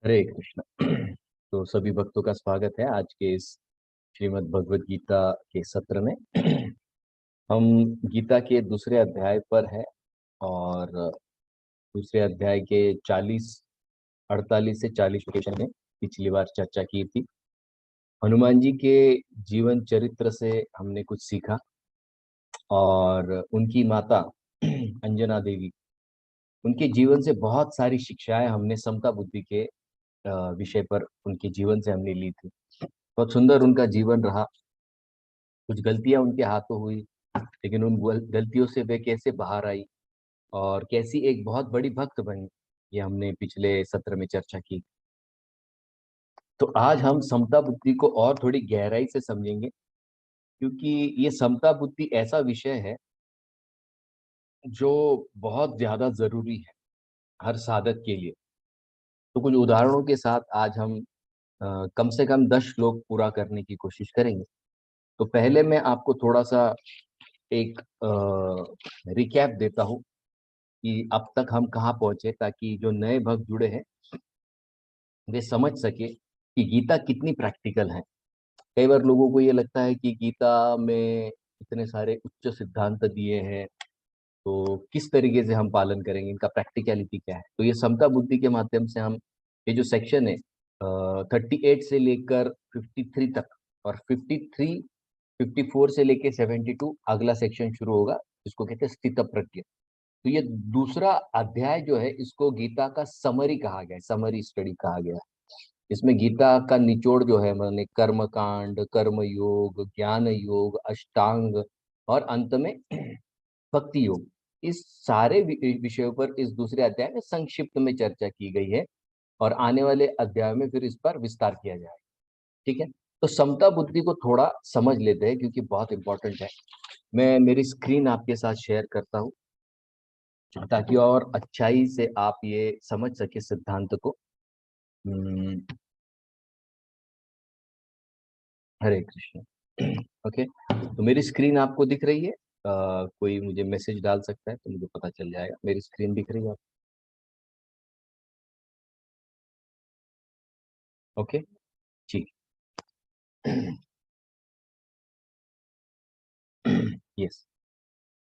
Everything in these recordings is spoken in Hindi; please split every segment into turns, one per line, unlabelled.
हरे कृष्ण। तो सभी भक्तों का स्वागत है आज के इस श्रीमद् भगवत गीता के सत्र में। हम गीता के दूसरे अध्याय पर हैं और दूसरे अध्याय के 48 से 40 क्वेश्चन में पिछली बार चर्चा की थी। हनुमान जी के जीवन चरित्र से हमने कुछ सीखा और उनकी माता अंजना देवी, उनके जीवन से बहुत सारी शिक्षाएं हमने समता बुद्धि के विषय पर उनके जीवन से हमने ली थी। बहुत सुंदर उनका जीवन रहा। कुछ गलतियां उनके हाथों हुई, लेकिन उन गलतियों से वे कैसे बाहर आई और कैसी एक बहुत बड़ी भक्त बनी, ये हमने पिछले सत्र में चर्चा की। तो आज हम समता बुद्धि को और थोड़ी गहराई से समझेंगे, क्योंकि ये समता बुद्धि ऐसा विषय है जो बहुत ज्यादा जरूरी है हर साधक के लिए। तो कुछ उदाहरणों के साथ आज हम कम से कम 10 श्लोक पूरा करने की कोशिश करेंगे। तो पहले मैं आपको थोड़ा सा एक रिकैप देता हूँ कि अब तक हम कहाँ पहुंचे, ताकि जो नए भक्त जुड़े हैं वे समझ सके कि गीता कितनी प्रैक्टिकल है। कई बार लोगों को ये लगता है कि गीता में इतने सारे उच्च सिद्धांत दिए हैं, तो किस तरीके से हम पालन करेंगे, इनका प्रैक्टिकलिटी क्या है। तो ये समता बुद्धि के माध्यम से हम ये जो सेक्शन है 38 से लेकर 53 तक, और 54 से लेकर 72 अगला सेक्शन शुरू होगा, जिसको कहते हैं स्थित प्रज्ञ। तो ये दूसरा अध्याय जो है, इसको गीता का समरी कहा गया है, समरी स्टडी कहा गया है। इसमें गीता का निचोड़ जो है, मैंने कर्म कांड, कर्म योग, ज्ञान योग, अष्टांग और अंत में भक्ति योग, इस सारे विषयों पर इस दूसरे अध्याय में संक्षिप्त में चर्चा की गई है और आने वाले अध्याय में फिर इस पर विस्तार किया जाएगा। ठीक है, तो समता बुद्धि को थोड़ा समझ लेते हैं क्योंकि बहुत इंपॉर्टेंट है। मैं मेरी स्क्रीन आपके साथ शेयर करता हूँ ताकि और अच्छाई से आप ये समझ सके सिद्धांत को। हम्म, हरे कृष्ण। ओके, तो मेरी स्क्रीन आपको दिख रही है? कोई मुझे मैसेज डाल सकता है तो मुझे पता चल जाएगा। मेरी स्क्रीन दिख रही है? ओके जी। यस।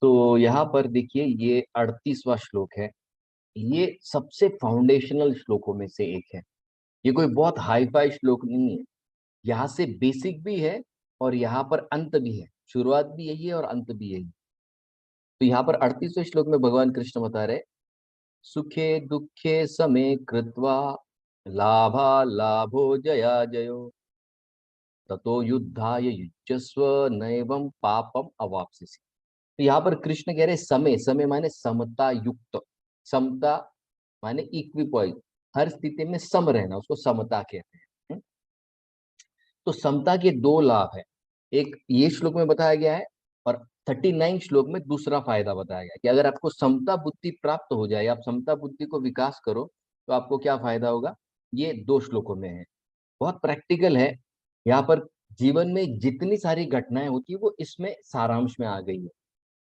तो यहाँ पर देखिए, ये 38वां श्लोक है। ये सबसे फाउंडेशनल श्लोकों में से एक है। ये कोई बहुत हाई फाई श्लोक नहीं है। यहाँ से बेसिक भी है और यहाँ पर अंत भी है। शुरुआत भी यही है और अंत भी यही। तो यहाँ पर 38वें श्लोक में भगवान कृष्ण बता रहे, सुखे दुखे समे कृत्वा लाभा लाभो जया जयो ततो युद्धाय युज्यस्व नैवं पापम अवाप्स्यसि। तो यहाँ पर कृष्ण कह रहे समय, समय माने समता युक्त, समता माने इक्विपॉइस, हर स्थिति में सम रहना, उसको समता कहते हैं। तो समता के दो लाभ है, एक ये श्लोक में बताया गया है और 39 श्लोक में दूसरा फायदा बताया गया कि अगर आपको समता बुद्धि प्राप्त हो जाए, आप समता बुद्धि को विकास करो, तो आपको क्या फायदा होगा, ये दो श्लोकों में है। बहुत प्रैक्टिकल है। यहाँ पर जीवन में जितनी सारी घटनाएं होती है वो इसमें सारांश में आ गई है।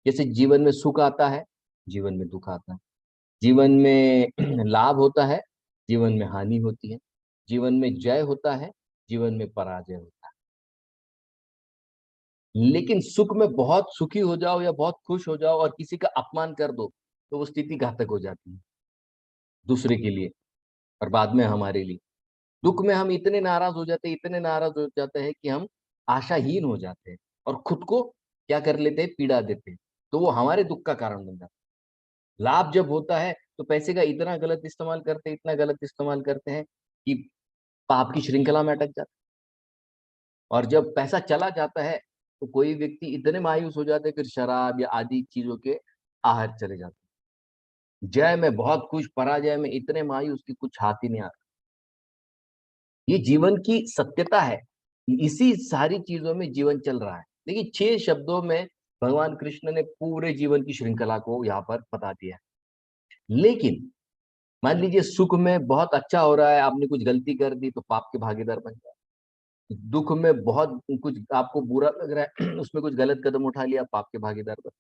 जैसे जीवन में सुख आता है, जीवन में दुख आता है, जीवन में लाभ होता है, जीवन में हानि होती है, जीवन में जय होता है, जीवन में पराजय होता है। लेकिन सुख में बहुत सुखी हो जाओ या बहुत खुश हो जाओ और किसी का अपमान कर दो, तो वो स्थिति घातक हो जाती है दूसरे के लिए और बाद में हमारे लिए। दुख में हम इतने नाराज हो जाते हैं, इतने नाराज हो जाते हैं कि हम आशाहीन हो जाते हैं और खुद को क्या कर लेते हैं, पीड़ा देते हैं। तो वो हमारे दुख का कारण बन जाता है। लाभ जब होता है तो पैसे का इतना गलत इस्तेमाल करते हैं, इतना गलत इस्तेमाल करते हैं कि पाप की श्रृंखला में अटक जाते हैं। और जब पैसा चला जाता है तो कोई व्यक्ति इतने मायूस हो जाते हैं, फिर शराब या आदि चीजों के आहत चले जाते हैं। जय में बहुत खुश, पराजय में इतने मायूस कि कुछ हाथ ही नहीं आता। ये जीवन की सत्यता है। इसी सारी चीजों में जीवन चल रहा है। देखिए, 6 शब्दों में भगवान कृष्ण ने पूरे जीवन की श्रृंखला को यहाँ पर बता दिया है। लेकिन मान लीजिए सुख में बहुत अच्छा हो रहा है, आपने कुछ गलती कर दी तो पाप के भागीदार बन जाए। दुख में बहुत कुछ आपको बुरा लग रहा है, उसमें कुछ गलत कदम उठा लिया, पाप के भागीदार बन।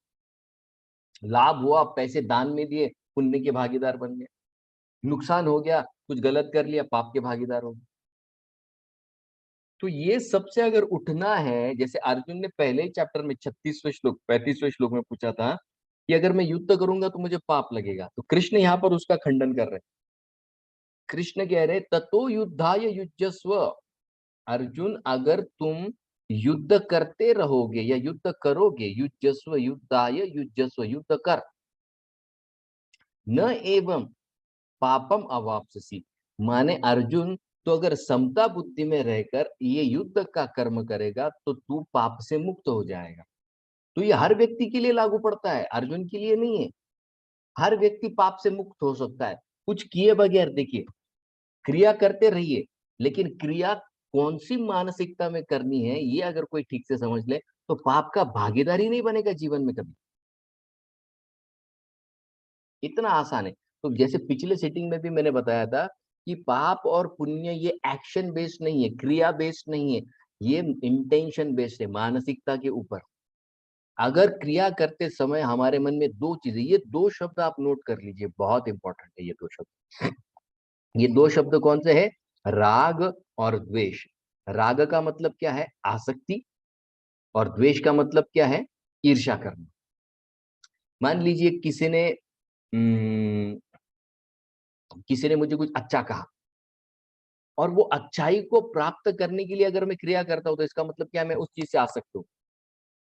लाभ हुआ, पैसे दान में दिए, पुण्य के भागीदार बन गए। नुकसान हो गया, कुछ गलत कर लिया, पाप के भागीदार हो गए। तो ये सबसे अगर उठना है, जैसे अर्जुन ने पहले ही चैप्टर में 36वें श्लोक 35वें श्लोक में पूछा था कि अगर मैं युद्ध करूंगा तो मुझे पाप लगेगा, तो कृष्ण यहाँ पर उसका खंडन कर रहे हैं। कृष्ण कह रहे ततो युद्धाय युज्यस्व। अर्जुन, अगर तुम युद्ध करते रहोगे या युद्ध करोगे, युज्यस्व युद्धाय युज्यस्व, युद्ध कर, न एवं पापम अवाप्स्यसि। माने अर्जुन, तो अगर समता बुद्धि में रहकर ये युद्ध का कर्म करेगा तो तू पाप से मुक्त हो जाएगा। तो ये हर व्यक्ति के लिए लागू पड़ता है, अर्जुन के लिए नहीं है। हर व्यक्ति पाप से मुक्त हो सकता है कुछ किए बगैर। देखिए, क्रिया करते रहिए, लेकिन क्रिया कौन सी मानसिकता में करनी है ये अगर कोई ठीक से समझ ले तो पाप का भागीदारी नहीं बनेगा जीवन में कभी। इतना आसान है। तो जैसे पिछले सेटिंग में भी मैंने बताया था कि पाप और पुण्य ये एक्शन बेस्ड नहीं है, क्रिया बेस्ड नहीं है, ये इंटेंशन बेस्ड है, मानसिकता के ऊपर। अगर क्रिया करते समय हमारे मन में दो चीजें, ये दो शब्द आप नोट कर लीजिए, बहुत इंपॉर्टेंट है ये दो शब्द। ये दो शब्द कौन से है? राग और द्वेष। राग का मतलब क्या है? आसक्ति। और द्वेष का मतलब क्या है? ईर्ष्या करना। मान लीजिए किसी ने मुझे कुछ अच्छा कहा, और वो अच्छाई को प्राप्त करने के लिए अगर मैं क्रिया करता हूं तो इसका मतलब क्या है? मैं उस चीज से आसक्त हूं।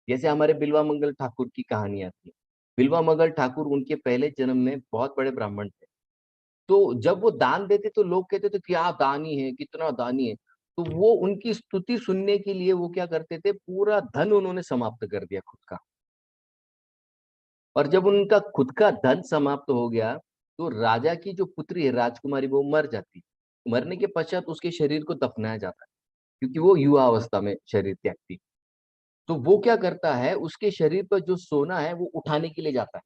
जैसे हमारे बिल्वा मंगल ठाकुर की कहानी आती है। बिल्वा मंगल ठाकुर उनके पहले जन्म में बहुत बड़े ब्राह्मण थे। तो जब वो दान देते तो लोग कहते थे क्या दानी है, कितना दानी है। तो वो उनकी स्तुति सुनने के लिए वो क्या करते थे, पूरा धन उन्होंने समाप्त कर दिया खुद का। और जब उनका खुद का धन समाप्त हो गया तो राजा की जो पुत्री है राजकुमारी, वो मर जाती। मरने के पश्चात उसके शरीर को दफनाया जाता है, क्योंकि वो युवा अवस्था में शरीर त्यागती। तो वो क्या करता है, उसके शरीर पर जो सोना है वो उठाने के लिए जाता है।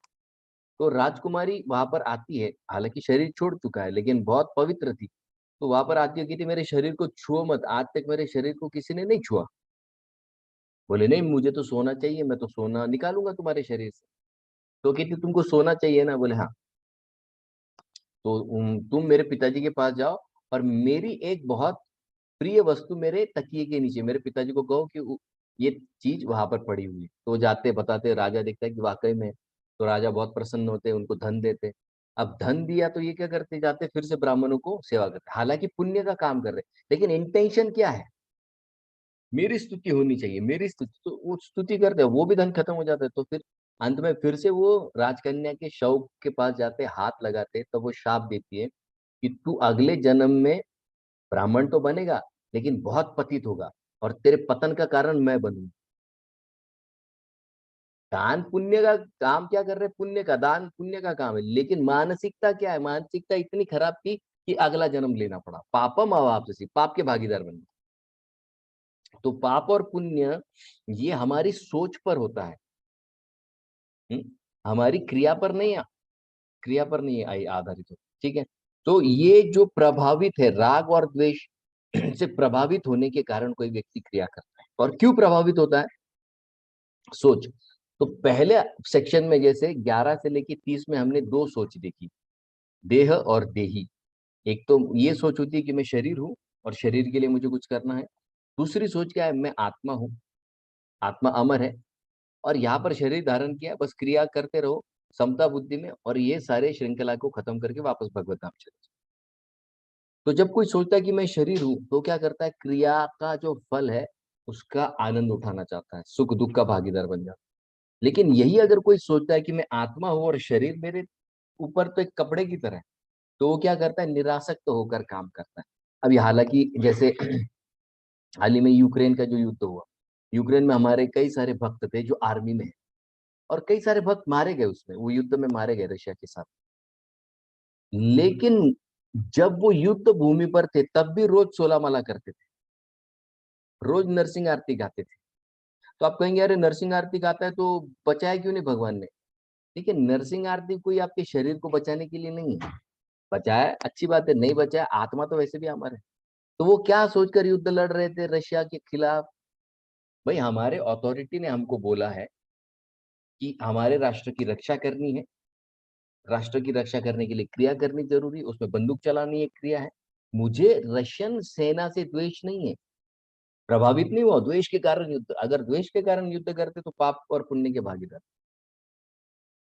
तो राजकुमारी वहां पर आती है, हालांकि शरीर छोड़ चुका है लेकिन बहुत पवित्र थी। तो वहां पर आती है, कहती मेरे शरीर को छुओ मत, आज तक मेरे शरीर को किसी ने नहीं छुआ। बोले नहीं, मुझे तो सोना चाहिए, मैं तो सोना निकालूंगा तुम्हारे शरीर से। तो कहती तुमको सोना चाहिए ना? बोले हाँ। तो तुम मेरे पिताजी के पास जाओ और मेरी एक बहुत प्रिय वस्तु मेरे तकिए के नीचे, मेरे पिताजी को कहो कि ये चीज वहां पर पड़ी हुई है। तो जाते बताते, राजा देखता है कि वाकई में। तो राजा बहुत प्रसन्न होते, उनको धन देते। अब धन दिया तो ये क्या करते, जाते फिर से ब्राह्मणों को सेवा करते, हालांकि पुण्य का काम कर रहे, लेकिन इंटेंशन क्या है? मेरी स्तुति होनी चाहिए, मेरी स्तुति। तो वो स्तुति करते हैं, वो भी धन खत्म हो जाता है। तो फिर अंत में फिर से वो राजकन्या के शव के पास जाते, हाथ लगाते, तो वो शाप देती है कि तू अगले जन्म में ब्राह्मण तो बनेगा लेकिन बहुत पतित होगा, और तेरे पतन का कारण मैं बनूंगा। दान पुण्य का काम क्या कर रहे हैं? पुण्य का दान पुण्य का काम है, लेकिन मानसिकता क्या है? मानसिकता इतनी खराब थी कि अगला जन्म लेना पड़ा, पापम अवाप्स्यसि, पाप के भागीदार बन गए। तो पाप और पुण्य ये हमारी सोच पर होता है। हम्म? हमारी क्रिया पर नहीं है, क्रिया पर नहीं आधारित हो। ठीक है। तो ये जो प्रभावित है राग और द्वेष से प्रभावित होने के कारण कोई व्यक्ति क्रिया करता है। और क्यों प्रभावित होता है? सोच। तो पहले सेक्शन में जैसे 11 से लेके 30 में हमने दो सोच देखी, देह और देही। एक तो ये सोच होती है कि मैं शरीर हूं और शरीर के लिए मुझे कुछ करना है। दूसरी सोच क्या है? मैं आत्मा हूँ, आत्मा अमर है, और यहाँ पर शरीर धारण किया, बस क्रिया करते रहो समता बुद्धि में, और ये सारे श्रृंखला को खत्म करके वापस भगवत धाम चले जाओ। तो जब कोई सोचता है कि मैं शरीर हूं तो क्या करता है, क्रिया का जो फल है उसका आनंद उठाना चाहता है, सुख दुख का भागीदार बन जाता है। लेकिन यही अगर कोई सोचता है कि मैं आत्मा हूं और शरीर मेरे ऊपर तो एक कपड़े की तरह है, तो वो क्या करता है, निरासक्त होकर काम करता है। अभी हालांकि जैसे हाल ही में यूक्रेन का जो युद्ध हुआ, यूक्रेन में हमारे कई सारे भक्त थे जो आर्मी में है, और कई सारे भक्त मारे गए उसमें, वो युद्ध में मारे गए रशिया के साथ। लेकिन जब वो युद्ध भूमि पर थे तब भी रोज 16 माला करते थे, रोज नरसिंह आरती गाते थे। तो आप कहेंगे अरे नरसिंह आरती गाता है तो बचाया क्यों नहीं भगवान ने? देखिए, नरसिंह आरती कोई आपके शरीर को बचाने के लिए नहीं है। बचाया अच्छी बात है, नहीं बचाया आत्मा तो वैसे भी अमर है। तो वो क्या सोचकर युद्ध लड़ रहे थे रशिया के खिलाफ? भाई, हमारे अथॉरिटी ने हमको बोला है कि हमारे राष्ट्र की रक्षा करनी है, राष्ट्र की रक्षा करने के लिए क्रिया करनी जरूरी, उसमें बंदूक चलानी एक क्रिया है। मुझे रशियन सेना से द्वेष नहीं है, प्रभावित नहीं हुआ द्वेष के कारण युद्ध, अगर द्वेष के कारण युद्ध करते तो पाप और पुण्य के भागीदार,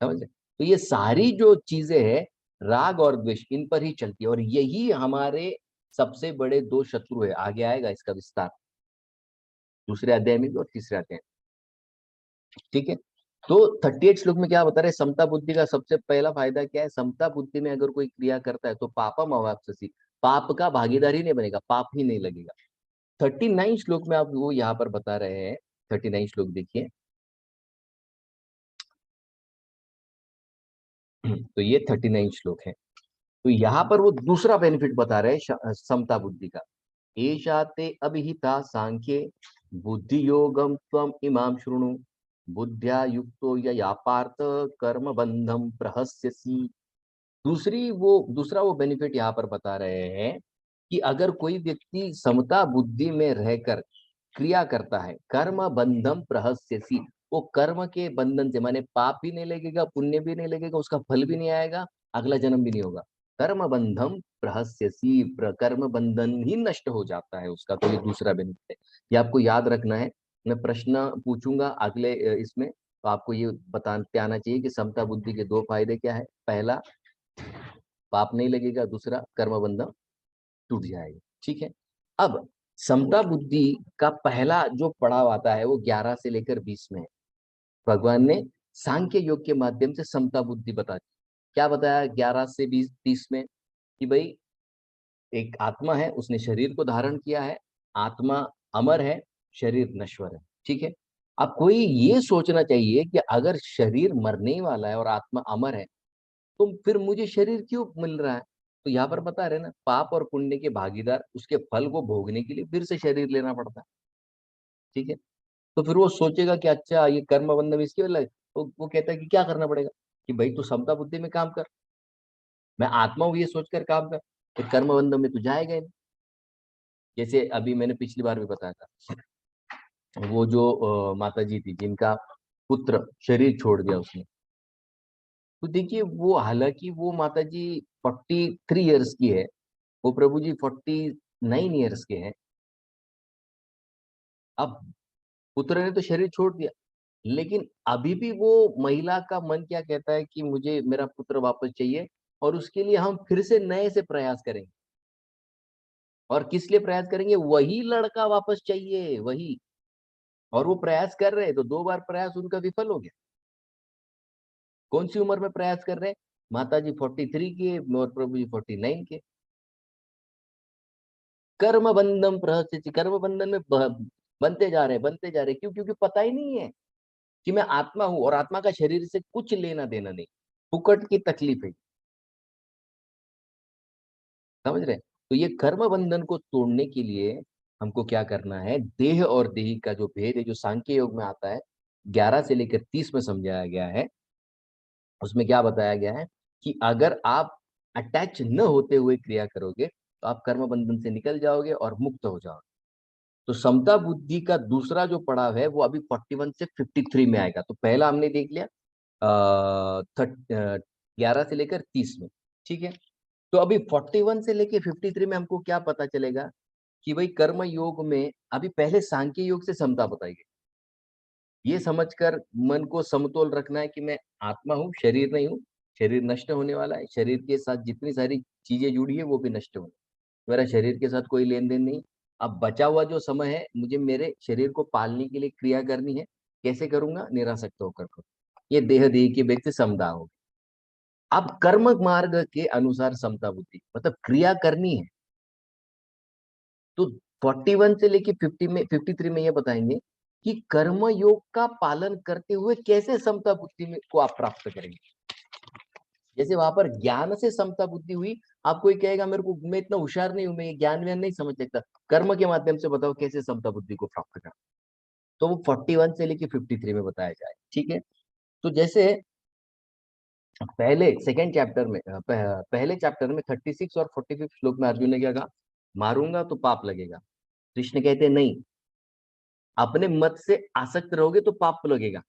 समझ रहे? तो ये सारी जो चीजें हैं, राग और द्वेष, इन पर ही चलती है, और यही हमारे सबसे बड़े दो शत्रु है। आगे आएगा इसका विस्तार दूसरे अध्याय में भी और तीसरे अध्याय में, ठीक है। तो 38 श्लोक में क्या बता रहे हैं, समता बुद्धि का सबसे पहला फायदा क्या है, समता बुद्धि में अगर कोई क्रिया करता है तो पापम अवाप्स्यसि, पाप का भागीदार ही नहीं बनेगा, पाप ही नहीं लगेगा। 39 श्लोक में आप वो यहाँ पर बता रहे हैं, 39 श्लोक देखिए। तो ये 39 श्लोक है। तो यहाँ पर वो दूसरा बेनिफिट बता रहे हैं समता बुद्धि का। एषा ते अभिहिता सांख्ये बुद्धि योगम त्वम इमाम शृणु, बुद्ध्या युक्तो यया पार्थ कर्म बंधम प्रहस्यसि। दूसरा वो बेनिफिट यहाँ पर बता रहे हैं कि अगर कोई व्यक्ति समता बुद्धि में रहकर क्रिया करता है, कर्म बंधम प्रहस्यसि, वो कर्म के बंधन से, माने पाप भी नहीं लगेगा, पुण्य भी नहीं लगेगा, उसका फल भी नहीं आएगा, अगला जन्म भी नहीं होगा। कर्म बंधम प्रहस्यसि, कर्म बंधन ही नष्ट हो जाता है उसका। तो ये दूसरा बेनिफिट है, ये आपको याद रखना है। मैं प्रश्न पूछूंगा अगले इसमें, तो आपको ये बताते आना चाहिए कि समता बुद्धि के दो फायदे क्या है। पहला, पाप नहीं लगेगा, दूसरा कर्म बंधन टूट जाएगा, ठीक है। अब समता बुद्धि का पहला जो पड़ाव आता है वो 11 से लेकर 20 में है। भगवान ने सांख्य योग के माध्यम से समता बुद्धि बता दी। क्या बताया 11 से 20 में, कि भाई एक आत्मा है, उसने शरीर को धारण किया है, आत्मा अमर है, शरीर नश्वर है, ठीक है। अब कोई ये सोचना चाहिए कि अगर शरीर मरने ही वाला है और आत्मा अमर है, तो फिर मुझे शरीर क्यों मिल रहा है। तो यहाँ पर बता रहे ना, पाप और पुण्य के भागीदार, उसके फल को भोगने के लिए फिर से शरीर लेना पड़ता है, ठीक है। तो फिर वो सोचेगा कि अच्छा ये कर्म बंधन इसकी वजह है। तो वो कहता है कि क्या करना पड़ेगा, कि भाई तू समता बुद्धि में काम कर, मैं आत्मा हूं ये सोचकर काम कर, फिर कर्म बंधन में तू जाएगा ही नहीं। जैसे अभी मैंने पिछली बार भी बताया था, वो जो माता जी थी जिनका पुत्र शरीर छोड़ दिया उसने, तो देखिए वो, हालांकि वो माता जी 43 ईयर्स की है, वो प्रभु जी 49 ईयर्स के हैं। अब पुत्र ने तो शरीर छोड़ दिया, लेकिन अभी भी वो महिला का मन क्या कहता है कि मुझे मेरा पुत्र वापस चाहिए, और उसके लिए हम फिर से नए से प्रयास करेंगे। और किस लिए प्रयास करेंगे, वही लड़का वापस चाहिए, वही। और वो प्रयास कर रहे हैं, तो 2 बार प्रयास उनका विफल हो गया। कौन सी उम्र में प्रयास कर रहे हैं, माता जी 43 के और प्रभु जी 49 के। कर्म बंधम प्रहस्यति, कर्म बंधन में बनते जा रहे हैं, बनते जा रहे हैं। क्यों? क्योंकि पता ही नहीं है कि मैं आत्मा हूं, और आत्मा का शरीर से कुछ लेना देना नहीं, फुकट की तकलीफ है, समझ रहे हैं? तो ये कर्म बंधन को तोड़ने के लिए हमको क्या करना है, देह और देही का जो भेद है, जो सांख्य योग में आता है, 11 से लेकर 30 में समझाया गया है। उसमें क्या बताया गया है कि अगर आप अटैच न होते हुए क्रिया करोगे तो आप कर्म बंधन से निकल जाओगे और मुक्त हो जाओगे। तो समता बुद्धि का दूसरा जो पड़ाव है वो अभी 41 से 53 में आएगा। तो पहला हमने देख लिया 11 से लेकर 30 में, ठीक है। तो अभी 41 से लेकर 53 में हमको क्या पता चलेगा, कि भाई कर्म योग में अभी पहले सांख्य योग से समता बताई गई। ये समझकर मन को समतोल रखना है कि मैं आत्मा हूँ, शरीर नहीं हूँ, शरीर नष्ट होने वाला है, शरीर के साथ जितनी सारी चीजें जुड़ी है वो भी नष्ट होने, मेरा शरीर के साथ कोई लेन देन नहीं। अब बचा हुआ जो समय है, मुझे मेरे शरीर को पालने के लिए क्रिया करनी है। कैसे करूंगा, निरासक्त होकर करूँ। ये देह देह के व्यक्ति समता होगी। अब कर्म मार्ग के अनुसार समता बुद्धि मतलब क्रिया करनी है। तो 41 से लेके 50 में 53 में ये बताएंगे कि कर्म योग का पालन करते हुए कैसे समता बुद्धि में को आप प्राप्त करेंगे। जैसे वहां पर ज्ञान से समता बुद्धि हुई, आप कोई कहेगा मेरे को, मैं इतना होशियार नहीं हूं, मैं ये ज्ञान व्यान नहीं समझ सकता, कर्म के माध्यम से बताओ कैसे समता बुद्धि को प्राप्त करना। तो वो 41 से लेके 53 में बताया जाए, ठीक है। तो जैसे पहले सेकेंड चैप्टर में पहले चैप्टर में 36 और 45 श्लोक में अर्जुन ने क्या कहा, मारूंगा तो पाप लगेगा। कृष्ण कहते नहीं, अपने मत से आसक्त रहोगे तो पाप लगेगा।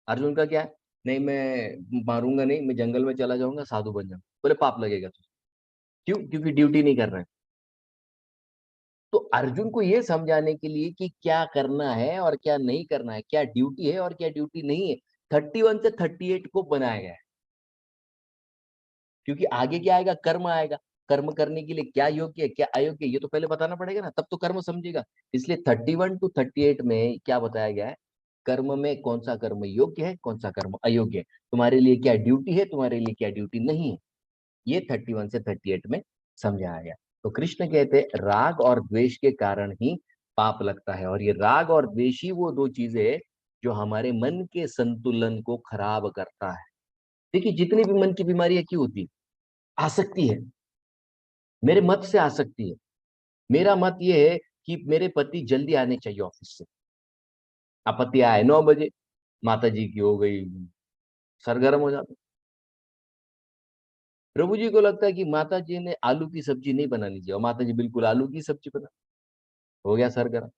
अर्जुन का क्या है, नहीं मैं मारूंगा नहीं, मैं जंगल में चला जाऊंगा, साधु बन जाऊंगा। बोले पाप लगेगा तुझे। क्यों? क्योंकि ड्यूटी नहीं कर रहा है। तो अर्जुन को ये समझाने के लिए कि क्या करना है और क्या नहीं करना है, क्या ड्यूटी है और क्या ड्यूटी नहीं है, 31 से 38 को बनाया गया है। क्योंकि आगे क्या आएगा? कर्म आएगा। कर्म करने के लिए क्या योग्य है क्या अयोग्य है, ये तो पहले बताना पड़ेगा ना, तब तो कर्म समझेगा। इसलिए 31 to 38 में क्या बताया गया है? कर्म में कौन सा कर्म योग्य है, कौन सा कर्म अयोग्य है, तुम्हारे लिए क्या ड्यूटी है, तुम्हारे लिए क्या ड्यूटी नहीं है, ये 31 से 38 में समझाया गया। तो कृष्ण कहते हैं राग और द्वेष के कारण ही पाप लगता है, और ये राग और द्वेष ही वो दो चीजें है जो हमारे मन के संतुलन को खराब करता है। देखिए जितनी भी मन की बीमारियां क्यों होती है? आसक्ति है। मेरे मत से आसक्ति है। मेरा मत ये है कि मेरे पति जल्दी आने चाहिए ऑफिस से। अब पति आए 9 बजे, माता जी की हो गई सरगर्म हो जाते। प्रभु जी को लगता है कि माता जी ने आलू की सब्जी नहीं बनानी चाहिए, और माता जी बिल्कुल आलू की सब्जी बना, हो गया सरगर्म।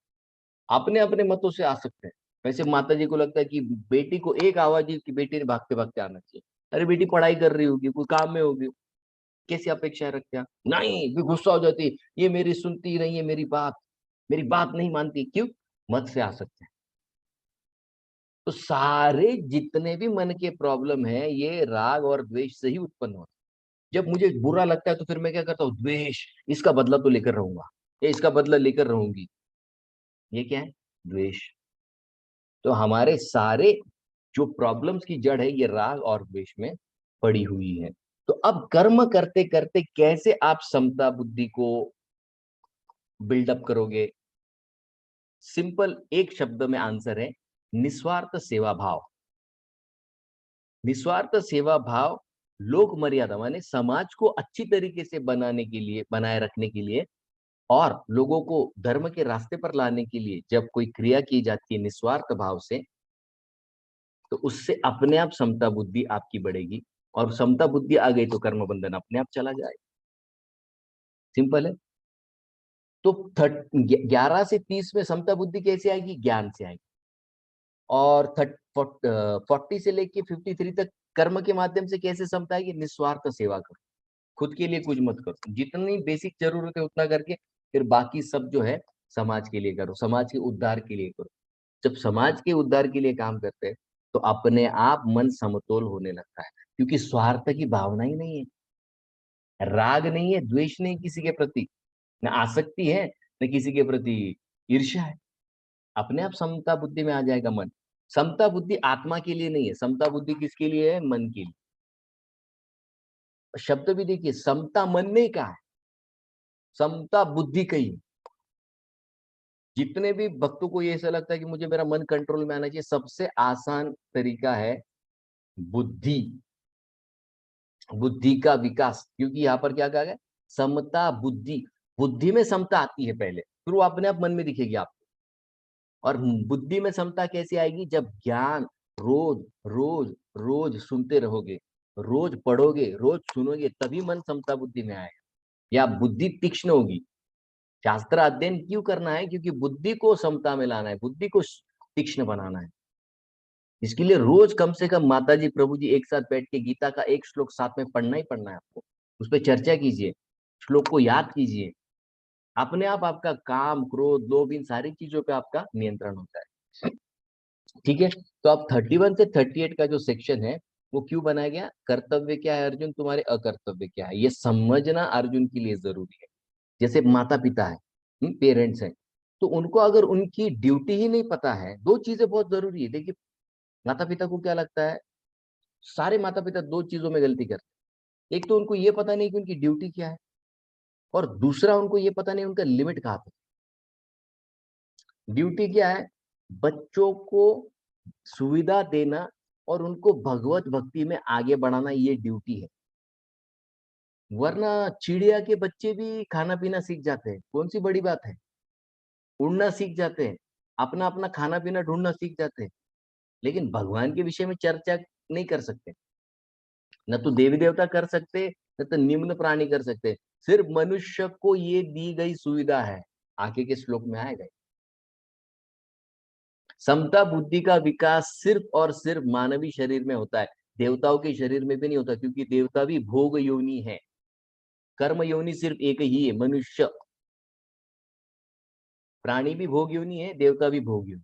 अपने अपने मतों से आ सकते हैं। वैसे माता जी को लगता है कि बेटी को एक आवाज दी कि बेटी ने भागते भागते आना चाहिए। अरे बेटी पढ़ाई कर रही होगी, कोई काम में होगी, कैसी अपेक्षाएं रखते हैं? नहीं, भी गुस्सा हो जाती, ये मेरी सुनती नहीं है, मेरी बात नहीं मानती। क्यों? मत से आ सकते हैं। तो सारे जितने भी मन के प्रॉब्लम है ये राग और द्वेष से ही उत्पन्न होते हैं। जब मुझे बुरा लगता है तो फिर मैं क्या करता हूँ? द्वेष, इसका बदला तो लेकर रहूंगा, ये इसका बदला लेकर रहूंगी। ये क्या है? द्वेष। तो हमारे सारे जो प्रॉब्लम्स की जड़ है ये राग और द्वेष में पड़ी हुई है। तो अब कर्म करते करते कैसे आप समता बुद्धि को बिल्डअप करोगे? सिंपल एक शब्द में आंसर है, निस्वार्थ सेवा भाव। निस्वार्थ सेवा भाव लोक मर्यादा माने समाज को अच्छी तरीके से बनाने के लिए, बनाए रखने के लिए, और लोगों को धर्म के रास्ते पर लाने के लिए जब कोई क्रिया की जाती है निस्वार्थ भाव से, तो उससे अपने आप समता बुद्धि आपकी बढ़ेगी, और समता बुद्धि आ गई तो कर्म बंधन अपने आप चला जाए। सिंपल है। तो 11 से 30 में समता बुद्धि कैसे आएगी? ज्ञान से आएगी। और 40 से लेके 53 तक कर्म के माध्यम से कैसे समता आएगी? निस्वार्थ सेवा करो, खुद के लिए कुछ मत करो, जितनी बेसिक जरूरत है उतना करके फिर बाकी सब जो है समाज के लिए करो, समाज के उद्धार के लिए करो। जब समाज के उद्धार के लिए काम करते हैं तो अपने आप मन समतोल होने लगता है, क्योंकि स्वार्थ की भावना ही नहीं है, राग नहीं है, द्वेष नहीं किसी के प्रति, न आसक्ति है, न किसी के प्रति ईर्ष्या है। अपने आप समता बुद्धि में आ जाएगा मन। समता बुद्धि आत्मा के लिए नहीं है, समता बुद्धि किसके लिए है? मन के लिए। शब्द भी देखिए, समता मन ने कहा है, समता बुद्धि कही। जितने भी भक्तों को ये ऐसा लगता है कि मुझे मेरा मन कंट्रोल में आना चाहिए, सबसे आसान तरीका है बुद्धि, बुद्धि का विकास। क्योंकि यहाँ पर क्या कहा गया? समता बुद्धि। बुद्धि में समता आती है पहले, फिर वो अपने आप मन में दिखेगी आपको। और बुद्धि में समता कैसे आएगी? जब ज्ञान रोज रोज रोज सुनते रहोगे, रोज पढ़ोगे, रोज सुनोगे, तभी मन समता बुद्धि में आएगा, या बुद्धि तीक्ष्ण होगी। शास्त्र अध्ययन क्यों करना है? क्योंकि बुद्धि को समता में लाना है, बुद्धि को तीक्ष्ण बनाना है। इसके लिए रोज कम से कम माता जी प्रभु जी एक साथ बैठ के गीता का एक श्लोक साथ में पढ़ना ही पढ़ना है आपको। उस पर चर्चा कीजिए, श्लोक को याद कीजिए। अपने आप आपका काम, क्रोध, लोभ, इन सारी चीजों पे आपका नियंत्रण होता है। ठीक है। तो अब 31 से 38 का जो सेक्शन है वो क्यों बनाया गया? कर्तव्य क्या है अर्जुन, तुम्हारे अकर्तव्य क्या है, ये समझना अर्जुन के लिए जरूरी है। जैसे माता पिता है, पेरेंट्स हैं, तो उनको अगर उनकी ड्यूटी ही नहीं पता है, दो चीजें बहुत जरूरी है। देखिए माता पिता को क्या लगता है, सारे माता पिता दो चीजों में गलती करते हैं। एक तो उनको ये पता नहीं कि उनकी ड्यूटी क्या है, और दूसरा उनको ये पता नहीं उनका लिमिट कहाँ पे। ड्यूटी क्या है? बच्चों को सुविधा देना और उनको भगवत भक्ति में आगे बढ़ाना, ये ड्यूटी है। वरना चिड़िया के बच्चे भी खाना पीना सीख जाते हैं, कौन सी बड़ी बात है। उड़ना सीख जाते हैं, अपना अपना खाना पीना ढूंढना सीख जाते हैं, लेकिन भगवान के विषय में चर्चा नहीं कर सकते। न तो देवी देवता कर सकते, न तो निम्न प्राणी कर सकते। सिर्फ मनुष्य को ये दी गई सुविधा है, आगे के श्लोक में आएगा। समता बुद्धि का विकास सिर्फ और सिर्फ मानवी शरीर में होता है, देवताओं के शरीर में भी नहीं होता, क्योंकि देवता भी भोग योनि है, कर्म योनि सिर्फ एक ही है, मनुष्य। प्राणी भी भोग योनि है, देवता भी भोग योनि।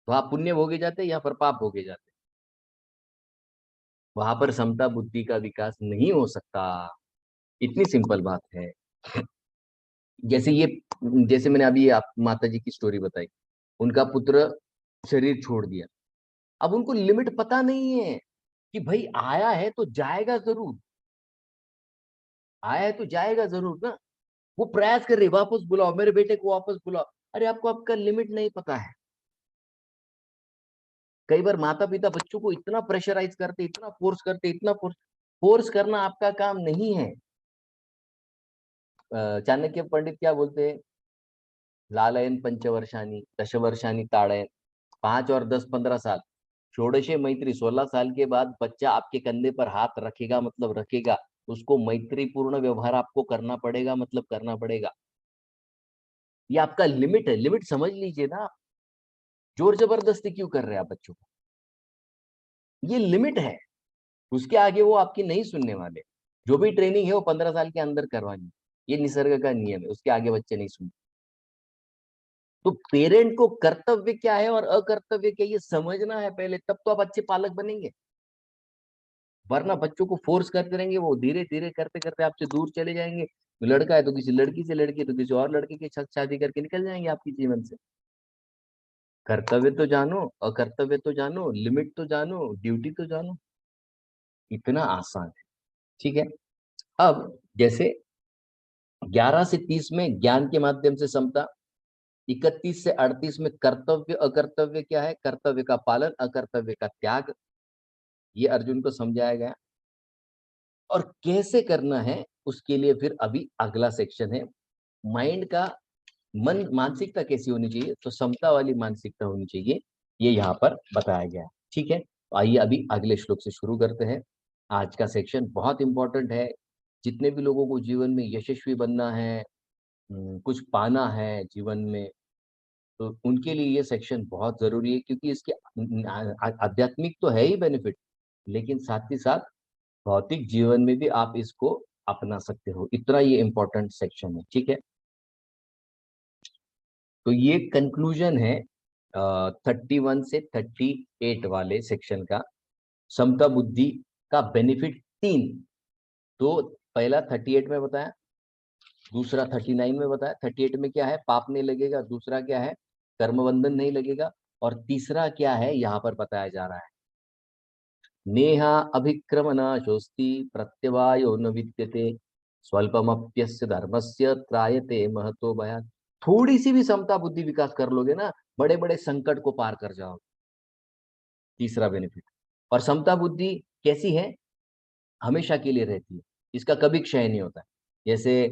वहां पुण्य भोगे जाते, यहाँ पर पाप भोगे जाते, वहां पर समता बुद्धि का विकास नहीं हो सकता। इतनी सिंपल बात है। जैसे ये, जैसे मैंने अभी आप माता जी की स्टोरी बताई, उनका पुत्र शरीर छोड़ दिया, अब उनको लिमिट पता नहीं है कि भाई आया है तो जाएगा जरूर, आया है तो जाएगा जरूर ना। वो प्रयास कर रही, वापस बुलाओ मेरे बेटे को, वापस बुलाओ। अरे आपको आपका लिमिट नहीं पता है। कई बार माता पिता बच्चों को इतना प्रेशराइज करते, इतना फोर्स करते, इतना फोर्स, फोर्स करना आपका काम नहीं है। चाणक्य पंडित क्या बोलते हैं, लालयन पंचवर्षानी दशवर्षानी ताड़यन, 5 और 10 15 साल, षोडशे मैत्री, 16 साल के बाद बच्चा आपके कंधे पर हाथ रखेगा मतलब रखेगा, उसको मैत्री पूर्ण व्यवहार आपको करना पड़ेगा मतलब करना पड़ेगा। ये आपका लिमिट है, लिमिट समझ लीजिए ना आप। जोर जबरदस्ती क्यों कर रहे हैं आप बच्चों को? ये लिमिट है, उसके आगे वो आपकी नहीं सुनने वाले। जो भी ट्रेनिंग है वो 15 साल के अंदर करवानी, ये निसर्ग का नियम है, उसके आगे बच्चे नहीं सुनते। तो पेरेंट को कर्तव्य क्या है और अकर्तव्य क्या है, ये समझना है पहले, तब तो आप अच्छे पालक बनेंगे। वरना बच्चों को फोर्स करते रहेंगे, वो धीरे धीरे करते करते आपसे दूर चले जाएंगे। लड़का है तो किसी लड़की से, लड़की है तो किसी और लड़के के साथ शादी करके निकल जाएंगे आपके जीवन से। कर्तव्य तो जानो, अकर्तव्य तो जानो, लिमिट तो जानो, ड्यूटी तो जानो। इतना आसान है। ठीक है। अब जैसे 11 से 30 में ज्ञान के माध्यम से समता, 31 से 38 में कर्तव्य अकर्तव्य क्या है, कर्तव्य का पालन अकर्तव्य का त्याग, ये अर्जुन को समझाया गया। और कैसे करना है उसके लिए फिर अभी अगला सेक्शन है, माइंड का, मन मानसिकता कैसी होनी चाहिए, तो समता वाली मानसिकता होनी चाहिए, ये यहाँ पर बताया गया है। ठीक है, तो आइए अभी अगले श्लोक से शुरू करते हैं। आज का सेक्शन बहुत इंपॉर्टेंट है। जितने भी लोगों को जीवन में यशस्वी बनना है, कुछ पाना है जीवन में, तो उनके लिए ये सेक्शन बहुत जरूरी है, क्योंकि इसके आध्यात्मिक तो है ही बेनिफिट, लेकिन साथ ही साथ भौतिक जीवन में भी आप इसको अपना सकते हो, इतना ये इंपॉर्टेंट सेक्शन है। ठीक है, तो ये कंक्लूजन है 31 से 38 वाले सेक्शन का। समता बुद्धि का बेनिफिट तीन, तो पहला 38 में बताया, दूसरा 39 में बताया। 38 में क्या है, पाप नहीं लगेगा, दूसरा क्या है, कर्म बंधन नहीं लगेगा, और तीसरा क्या है यहाँ पर बताया जा रहा है, नेहा अभिक्रमनाशोस्ति प्रत्यवायो न विद्यते स्वल्पमप्यस्य धर्मस्य त्रायते महतो भयात्। थोड़ी सी भी समता बुद्धि विकास कर लोगे ना, बड़े बड़े संकट को पार कर जाओगे। तीसरा बेनिफिट। और समता बुद्धि कैसी है, हमेशा के लिए रहती है, इसका कभी क्षय नहीं होता है। जैसे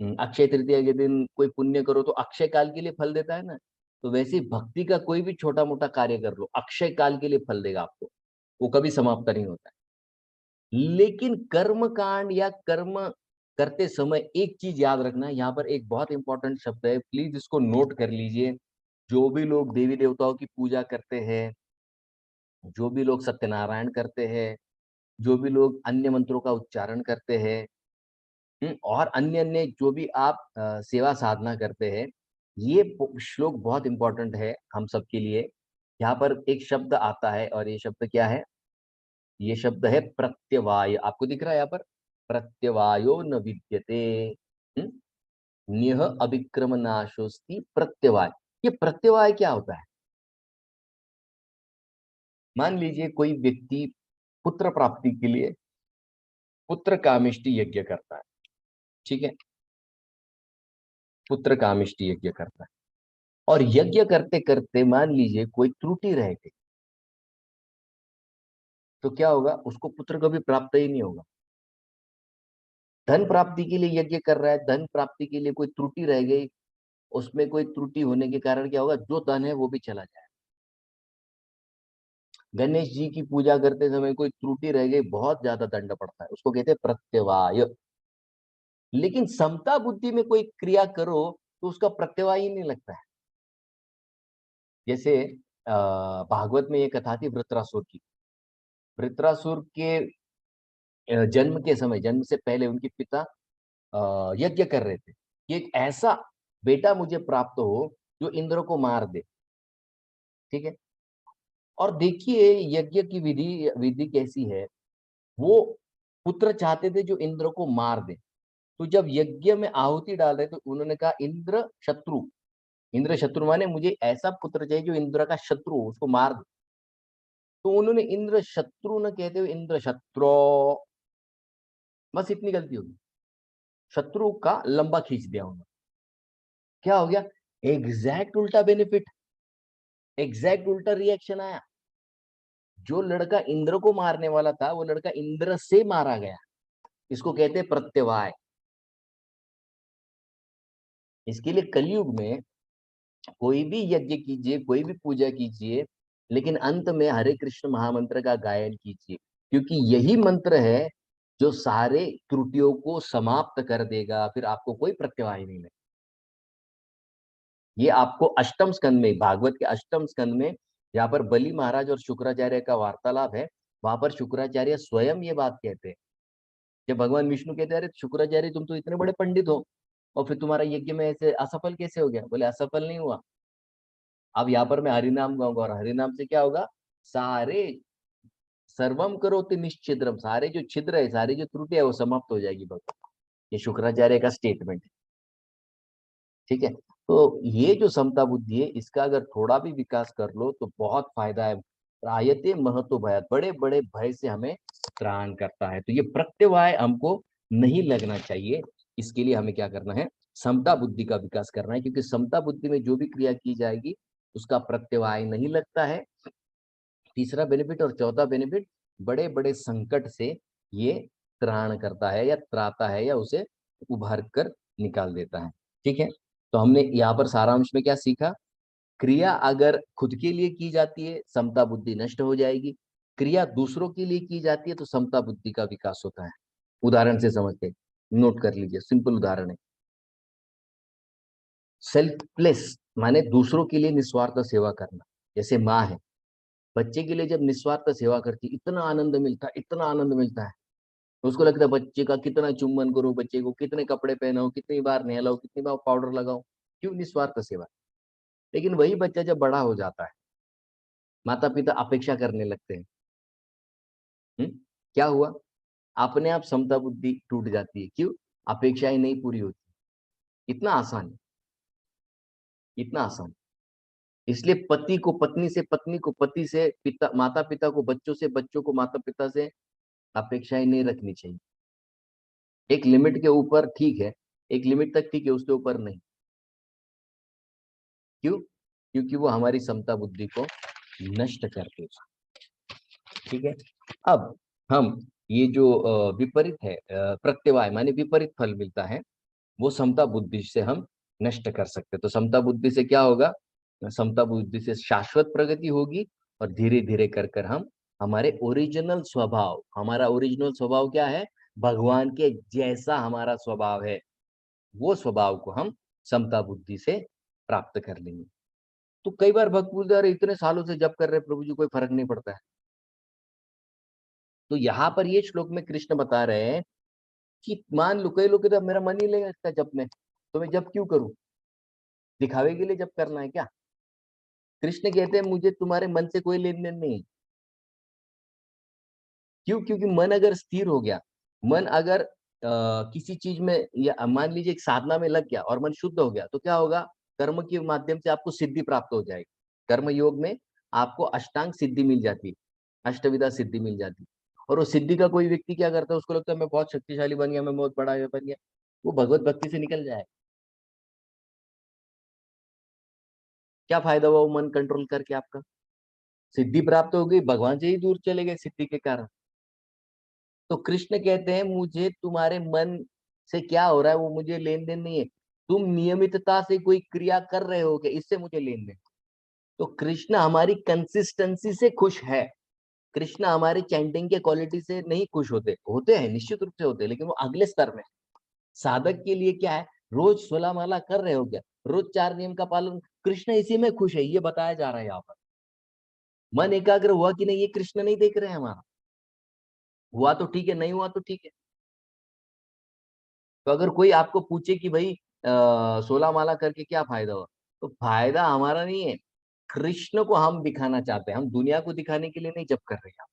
अक्षय तृतीया के दिन कोई पुण्य करो तो अक्षय काल के लिए फल देता है ना, तो वैसे ही भक्ति का कोई भी छोटा मोटा कार्य कर लो, अक्षय काल के लिए फल देगा आपको, वो कभी समाप्त नहीं होता है। लेकिन कर्म कांड या कर्म करते समय एक चीज याद रखना है, यहाँ पर एक बहुत इंपॉर्टेंट शब्द है, प्लीज इसको नोट कर लीजिए। जो भी लोग देवी देवताओं की पूजा करते हैं, जो भी लोग सत्यनारायण करते हैं, जो भी लोग अन्य मंत्रों का उच्चारण करते हैं, और अन्य अन्य जो भी आप सेवा साधना करते हैं, ये श्लोक बहुत इंपॉर्टेंट है हम सबके लिए। यहाँ पर एक शब्द आता है, और ये शब्द क्या है, ये शब्द है प्रत्यवाय। आपको दिख रहा है यहाँ पर, प्रत्यवायो न विद्यते, हम्म, न्यह अभिक्रम नाशोस्ति प्रत्यवाय। ये प्रत्यवाय क्या होता है, मान लीजिए कोई व्यक्ति पुत्र प्राप्ति के लिए पुत्र कामिष्टि यज्ञ करता है। ठीक है, पुत्र कामिष्टि यज्ञ करता है, और यज्ञ करते करते मान लीजिए कोई त्रुटि रह गई, तो क्या होगा, उसको पुत्र कभी प्राप्त ही नहीं होगा। धन प्राप्ति के लिए यज्ञ कर रहा है, धन प्राप्ति के लिए कोई त्रुटि रह गई, उसमें कोई त्रुटि होने के कारण क्या होगा, जो धन है वो भी चला जाए। गणेश जी की पूजा करते समय कोई त्रुटि रह गई, बहुत ज्यादा दंड पड़ता है, उसको कहते हैं प्रत्यवाय। लेकिन समता बुद्धि में कोई क्रिया करो तो उसका प्रत्यवाय ही नहीं लगता है। जैसे भागवत में ये कथा थी वृत्रासुर की। वृत्रासुर के जन्म के समय, जन्म से पहले उनके पिता यज्ञ कर रहे थे कि एक ऐसा बेटा मुझे प्राप्त हो जो इंद्र को मार दे। ठीक है। और देखिए यज्ञ की विधि विधि कैसी है। वो पुत्र चाहते थे जो इंद्र को मार दे। तो जब यज्ञ में आहुति डाल रहे तो उन्होंने कहा इंद्र शत्रु। इंद्र शत्रु माने मुझे ऐसा पुत्र चाहिए जो इंद्र का शत्रु हो, उसको मार दे। तो उन्होंने इंद्र शत्रु न कहते हुए इंद्र शत्रु, बस इतनी गलती होगी। शत्रु का लंबा खींच दिया उन्होंने। क्या हो गया? एग्जैक्ट उल्टा बेनिफिट, एग्जैक्ट उल्टा रिएक्शन आया। जो लड़का इंद्र को मारने वाला था वो लड़का इंद्र से मारा गया। इसको कहते हैं प्रत्यवाय। इसके लिए कलयुग में कोई भी यज्ञ कीजिए, कोई भी पूजा कीजिए, लेकिन अंत में हरे कृष्ण महामंत्र का गायन कीजिए, क्योंकि यही मंत्र है जो सारे त्रुटियों को समाप्त कर देगा। फिर आपको कोई प्रत्यवाय नहीं लगेगा। ये आपको अष्टम स्कंद में, भागवत के अष्टम स्कंद में, जहाँ पर बलि महाराज और शुक्राचार्य का वार्तालाप है, वहां पर शुक्राचार्य स्वयं ये बात कहते हैं। जब भगवान विष्णु कहते हैं अरे शुक्राचार्य तुम तो इतने बड़े पंडित हो और फिर तुम्हारा यज्ञ में ऐसे असफल कैसे हो गया? बोले असफल नहीं हुआ। अब यहाँ पर मैं हरिनाम गाऊंगा और हरिनाम से क्या होगा? सारे सर्वम करोति निश्चिद्रम, सारे जो छिद्र है, सारी जो त्रुटि है वो समाप्त हो जाएगी भगवान। ये शुक्राचार्य का स्टेटमेंट है। ठीक है। तो ये जो समता बुद्धि है, इसका अगर थोड़ा भी विकास कर लो तो बहुत फायदा है। त्रायते महतो भयात, बड़े बड़े भय से हमें त्राण करता है। तो ये प्रत्यवाय हमको नहीं लगना चाहिए। इसके लिए हमें क्या करना है? समता बुद्धि का विकास करना है, क्योंकि समता बुद्धि में जो भी क्रिया की जाएगी उसका प्रत्यवाय नहीं लगता है। तीसरा बेनिफिट और चौथा बेनिफिट, बड़े बड़े संकट से ये त्राण करता है या त्राता है या उसे उभार कर निकाल देता है। ठीक है। तो हमने यहाँ पर सारांश में क्या सीखा? क्रिया अगर खुद के लिए की जाती है समता बुद्धि नष्ट हो जाएगी। क्रिया दूसरों के लिए की जाती है तो समता बुद्धि का विकास होता है। उदाहरण से समझते हैं, नोट कर लीजिए। सिंपल उदाहरण है, सेल्फलेस माने दूसरों के लिए निस्वार्थ सेवा करना। जैसे माँ है, बच्चे के लिए जब निस्वार्थ सेवा करती है इतना आनंद मिलता है, इतना आनंद मिलता है। उसको लगता है बच्चे का कितना चुम्बन करूं, बच्चे को कितने कपड़े पहनाऊं, कितनी बार नहलाऊं, कितनी बार पाउडर लगाऊं। क्यों? निस्वार्थ सेवा। लेकिन वही बच्चा जब बड़ा हो जाता है, माता पिता अपेक्षा करने लगते हैं। क्या हुआ? अपने आप समता बुद्धि टूट जाती है। क्यों? अपेक्षाएं नहीं पूरी होती। इतना आसान है, इतना आसान। इसलिए पति को पत्नी से, पत्नी को पति से, पिता माता पिता को बच्चों से, बच्चों को माता पिता से अपेक्षाएं नहीं रखनी चाहिए। एक लिमिट के ऊपर ठीक है, एक लिमिट तक ठीक है, उसके ऊपर नहीं। क्यों? क्योंकि वो हमारी समता बुद्धि को नष्ट करते हैं। ठीक है। अब हम ये जो विपरीत है, प्रत्यवाय माने विपरीत फल मिलता है, वो समता बुद्धि से हम नष्ट कर सकते हैं। तो समता बुद्धि से क्या होगा? समता बुद्धि से शाश्वत प्रगति होगी और धीरे धीरे कर कर हम हमारे ओरिजिनल स्वभाव, हमारा ओरिजिनल स्वभाव क्या है? भगवान के जैसा हमारा स्वभाव है, वो स्वभाव को हम समता बुद्धि से प्राप्त कर लेंगे। तो कई बार भक्त बोलते हैं अरे इतने सालों से जप कर रहे प्रभु जी, कोई फर्क नहीं पड़ता है। तो यहाँ पर ये श्लोक में कृष्ण बता रहे हैं कि मान लो कई लोग कहते हैं मेरा मन ही नहीं लगता जप में, तो मैं जप क्यों करूं? दिखावे के लिए जप करना है क्या? कृष्ण कहते हैं मुझे तुम्हारे मन से कोई लेन देन नहीं है। क्यों? क्योंकि मन अगर स्थिर हो गया, मन अगर किसी चीज में, या मान लीजिए एक साधना में लग गया और मन शुद्ध हो गया, तो क्या होगा? कर्म के माध्यम से आपको सिद्धि प्राप्त हो जाएगी। कर्म योग में आपको अष्टांग सिद्धि मिल जाती है, अष्टविधा सिद्धि मिल जाती है। और वो सिद्धि का कोई व्यक्ति क्या करता है? उसको लगता है मैं बहुत शक्तिशाली बन गया, मैं बहुत बड़ा ये बन गया। वो भगवत भक्ति से निकल जाए। क्या फायदा हुआ वो मन कंट्रोल करके? आपका सिद्धि प्राप्त हो गई, भगवान से ही दूर चले गए सिद्धि के कारण। तो कृष्ण कहते हैं मुझे तुम्हारे मन से क्या हो रहा है वो मुझे लेन देन नहीं है। तुम नियमितता से कोई क्रिया कर रहे हो क्या, इससे मुझे लेन देन। तो कृष्ण हमारी कंसिस्टेंसी से खुश है। कृष्ण हमारे चैंटिंग के क्वालिटी से नहीं खुश होते, होते हैं निश्चित रूप से होते हैं, लेकिन वो अगले स्तर में। साधक के लिए क्या है? रोज 16 माला कर रहे हो क्या, रोज 4 नियम का पालन, कृष्ण इसी में खुश है, ये बताया जा रहा है यहाँ पर। मन एकाग्र हुआ कि नहीं ये कृष्ण नहीं देख रहे हैं हमारा। हुआ तो ठीक है, नहीं हुआ तो ठीक है। तो अगर कोई आपको पूछे कि भाई 16 माला करके क्या फायदा हुआ, तो फायदा हमारा नहीं है, कृष्ण को हम दिखाना चाहते हैं, हम दुनिया को दिखाने के लिए नहीं जप कर रहे हैं।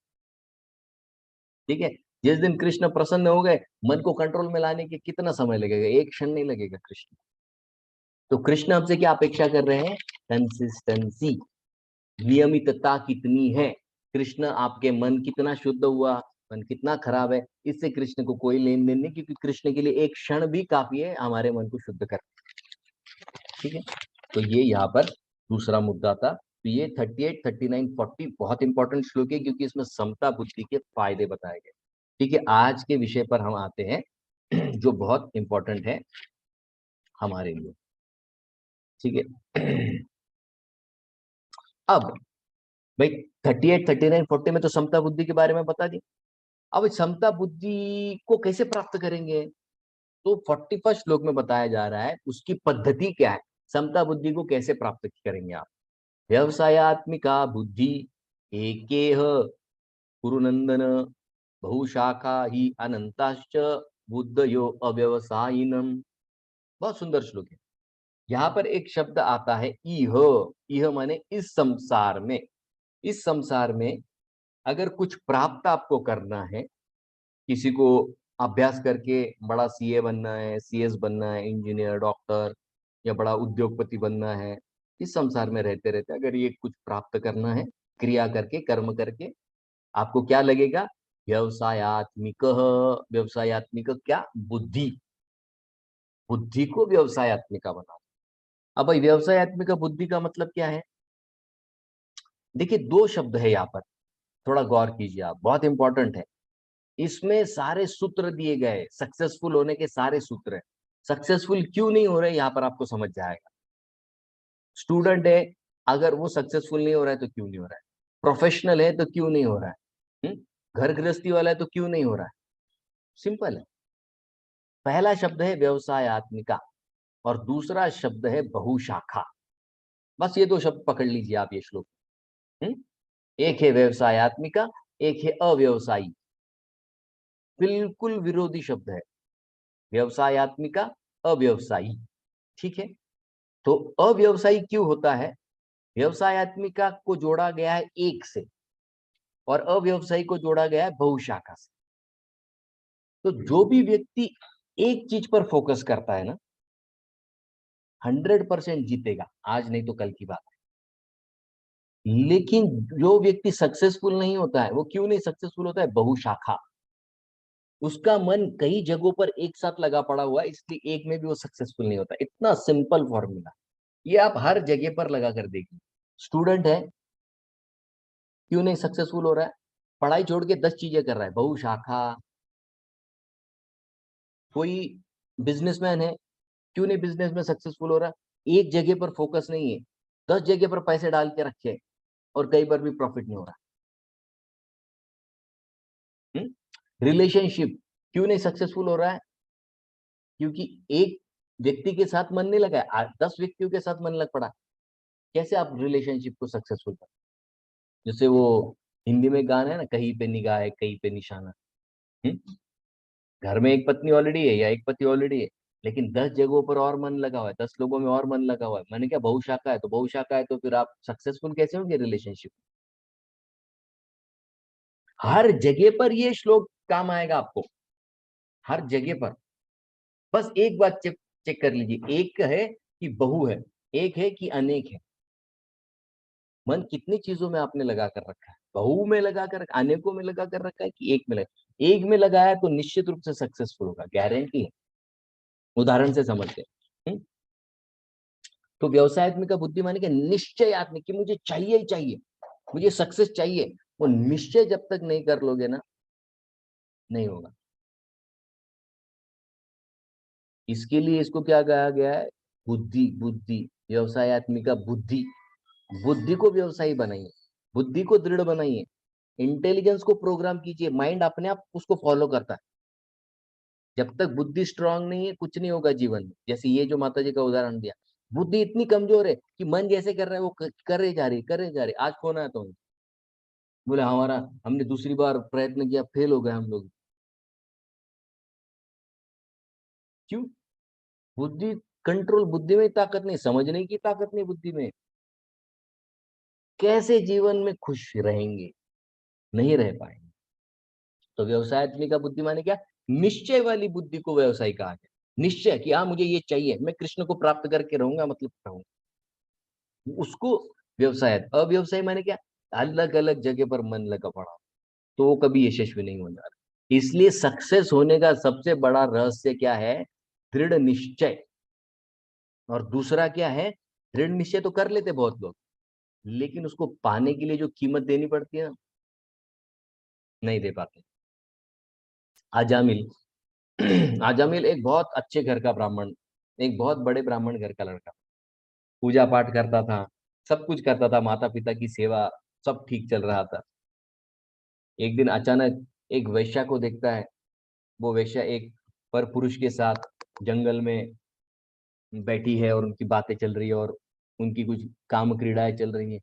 ठीक है, जिस दिन कृष्ण प्रसन्न हो गए, मन को कंट्रोल में लाने के कितना समय लगेगा, एक क्षण नहीं लगेगा कृष्ण। तो कृष्ण हमसे क्या अपेक्षा कर रहे हैं, कंसिस्टेंसी, नियमितता कितनी है। कृष्ण आपके मन कितना शुद्ध हुआ, मन कितना खराब है, इससे कृष्ण को कोई लेन देन नहीं, क्योंकि कृष्ण के लिए एक क्षण भी काफी है हमारे मन को शुद्ध कर। ठीक है, तो ये यहाँ पर दूसरा मुद्दा था। तो ये 38, 39, 40 बहुत इंपॉर्टेंट श्लोक है, क्योंकि इसमें समता बुद्धि के फायदे बताए गए। ठीक है, आज के विषय पर हम आते हैं जो बहुत इंपॉर्टेंट है हमारे लिए। ठीक है, अब भाई 38, 39, 40 में तो समता बुद्धि के बारे में बता दी। अब समता बुद्धि को कैसे प्राप्त करेंगे, तो 41 श्लोक में बताया जा रहा है उसकी पद्धति क्या है। समता बुद्धि को कैसे प्राप्त करेंगे आप। व्यवसायत्मिका बुद्धि एकेह कुरुनंदन बहुशाखा ही अनंताश्च बुद्धयो अव्यवसायिनम। बहुत सुंदर श्लोक है। यहाँ पर एक शब्द आता है इह। इह माने इस संसार में। इस संसार में अगर कुछ प्राप्त आपको करना है, किसी को अभ्यास करके बड़ा सीए बनना है, सीएस बनना है, इंजीनियर, डॉक्टर या बड़ा उद्योगपति बनना है, इस संसार में रहते रहते अगर ये कुछ प्राप्त करना है, क्रिया करके, कर्म करके, आपको क्या लगेगा, व्यवसायत्मिक। व्यवसायत्मिक क्या, बुद्धि। बुद्धि को व्यवसायत्मिका बना। अब भाई व्यवसायत्मिका बुद्धि का मतलब क्या है। देखिए दो शब्द है यहाँ पर, थोड़ा गौर कीजिए आप, बहुत इंपॉर्टेंट है। इसमें सारे सूत्र दिए गए, सक्सेसफुल होने के सारे सूत्र है। सक्सेसफुल क्यों नहीं हो रहे, यहाँ पर आपको समझ जाएगा। स्टूडेंट है, अगर वो सक्सेसफुल नहीं हो रहा है तो क्यों नहीं हो रहा है। प्रोफेशनल है तो क्यों नहीं हो रहा है। घर गृहस्थी वाला है तो क्यों नहीं हो रहा है। सिंपल है। पहला शब्द है व्यवसायत्मिका और दूसरा शब्द है बहुशाखा। बस ये दो शब्द पकड़ लीजिए आप ये श्लोक। एक है व्यवसायत्मिका, एक है अव्यवसायी। बिल्कुल विरोधी शब्द है व्यवसायत्मिका, अव्यवसायी। ठीक है, तो अव्यवसायी क्यों होता है, व्यवसायत्मिका को जोड़ा गया है एक से और अव्यवसायी को जोड़ा गया है बहुशाखा से। तो जो भी व्यक्ति एक चीज पर फोकस करता है ना, 100% जीतेगा, आज नहीं तो कल की बात है। लेकिन जो व्यक्ति सक्सेसफुल नहीं होता है, वो क्यों नहीं सक्सेसफुल होता है, बहुशाखा। उसका मन कई जगहों पर एक साथ लगा पड़ा हुआ है, इसलिए एक में भी वो सक्सेसफुल नहीं होता। इतना सिंपल फॉर्मूला, ये आप हर जगह पर लगा कर देखिए। स्टूडेंट है, क्यों नहीं सक्सेसफुल हो रहा है, पढ़ाई छोड़ के 10 चीजें कर रहा है, बहुशाखा। कोई बिजनेसमैन है, क्यों नहीं बिजनेस में सक्सेसफुल हो रहा है, एक जगह पर फोकस नहीं है, 10 जगह पर पैसे डाल के रखे और कई बार भी प्रॉफिट नहीं हो रहा। रिलेशनशिप क्यों नहीं सक्सेसफुल हो रहा है, क्योंकि एक व्यक्ति के साथ मन नहीं लगा है, 10 व्यक्तियों के साथ मन लग पड़ा। कैसे आप रिलेशनशिप को सक्सेसफुल कर, जैसे वो हिंदी में गाना है ना, कहीं पे निगाह है कहीं पे निशाना। हम्म? घर में एक पत्नी ऑलरेडी है या एक पति ऑलरेडी है, लेकिन 10 जगहों पर और मन लगा हुआ है, 10 लोगों में और मन लगा हुआ है। मैंने क्या, बहुशाखा है, तो बहुशाखा है तो फिर आप सक्सेसफुल कैसे होंगे रिलेशनशिप। हर जगह पर ये श्लोक काम आएगा आपको, हर जगह पर। बस एक बात चेक चेक कर लीजिए, एक है कि बहु है, एक है कि अनेक है। मन कितनी चीजों में आपने लगा कर रखा है, बहु में लगा कर, अनेकों में लगा कर रखा है कि एक में लगा। एक में लगाया तो निश्चित रूप से सक्सेसफुल होगा, गारंटी है। उदाहरण से समझते हैं। तो व्यवसायत्मिक का बुद्धि माने कि निश्चयात्मिक, कि मुझे चाहिए ही चाहिए, मुझे सक्सेस चाहिए। वो निश्चय जब तक नहीं कर लोगे ना, नहीं होगा। इसके लिए इसको क्या कहा गया है, बुद्धि। बुद्धि, व्यवसायत्मिका बुद्धि। बुद्धि को व्यवसायी बनाइए, बुद्धि को दृढ़ बनाइए, इंटेलिजेंस को प्रोग्राम कीजिए, माइंड अपने आप उसको फॉलो करता है। जब तक बुद्धि स्ट्रांग नहीं है, कुछ नहीं होगा जीवन में। जैसे ये जो माता जी का उदाहरण दिया, बुद्धि इतनी कमजोर है कि मन जैसे कर रहा है वो करे जा रही, करे जा रही। आज खोना है तो बोले हमारा हमने दूसरी बार प्रयत्न किया, फेल हो गए हम लोग। क्यों? बुद्धि कंट्रोल, बुद्धि में ताकत नहीं, समझने की ताकत नहीं बुद्धि में। कैसे जीवन में खुश रहेंगे? नहीं रह पाएंगे। तो व्यवसायत्मिका बुद्धि माने क्या? निश्चय वाली बुद्धि को व्यवसाय कहा गया। निश्चय कि हाँ मुझे ये चाहिए, मैं कृष्ण को प्राप्त करके रहूंगा, मतलब रहूंगा, उसको व्यवसाय। अव्यवसाय माने क्या? अलग अलग जगह पर मन लगा पड़ा, तो वो कभी यशस्वी नहीं हो जा रहा। इसलिए सक्सेस होने का सबसे बड़ा रहस्य क्या है? दृढ़ निश्चय। और दूसरा क्या है? दृढ़ निश्चय तो कर लेते बहुत लोग, लेकिन उसको पाने के लिए जो कीमत देनी पड़ती है ना, नहीं दे पाते। अजामिल अजामिल एक बहुत अच्छे घर का ब्राह्मण, एक बहुत बड़े ब्राह्मण घर का लड़का, पूजा पाठ करता था, सब कुछ करता था, माता पिता की सेवा, सब ठीक चल रहा था। एक दिन अचानक एक वैश्या को देखता है। वो वैश्या एक पर पुरुष के साथ जंगल में बैठी है और उनकी बातें चल रही है और उनकी कुछ काम क्रीड़ाएं चल रही है।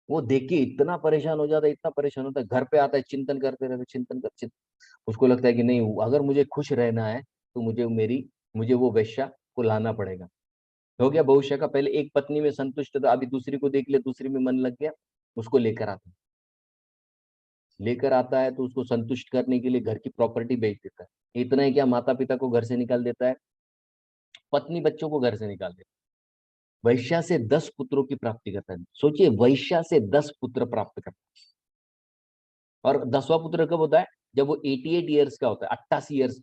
वो देख के इतना परेशान हो जाता है, इतना परेशान होता है, घर पे आता है, चिंतन करते रहते, उसको लगता है कि नहीं, अगर मुझे खुश रहना है तो मुझे वो वैश्या को लाना पड़ेगा। हो गया भविष्य का, पहले एक पत्नी में संतुष्ट था, अभी दूसरी को देख लिया, दूसरी में मन लग गया, उसको लेकर आता है तो उसको संतुष्ट करने के लिए घर की प्रॉपर्टी बेच देता है। इतना ही क्या, माता पिता को घर से निकाल देता है, पत्नी बच्चों को घर से निकाल देता है। वैश्या से 10 पुत्रों की प्राप्ति करता है। सोचिए, वैश्या से 10 पुत्र प्राप्त करता है। और 10वां पुत्र कब होता है? जब वो 88 ईयर्स का होता है, 88 ईयर्स,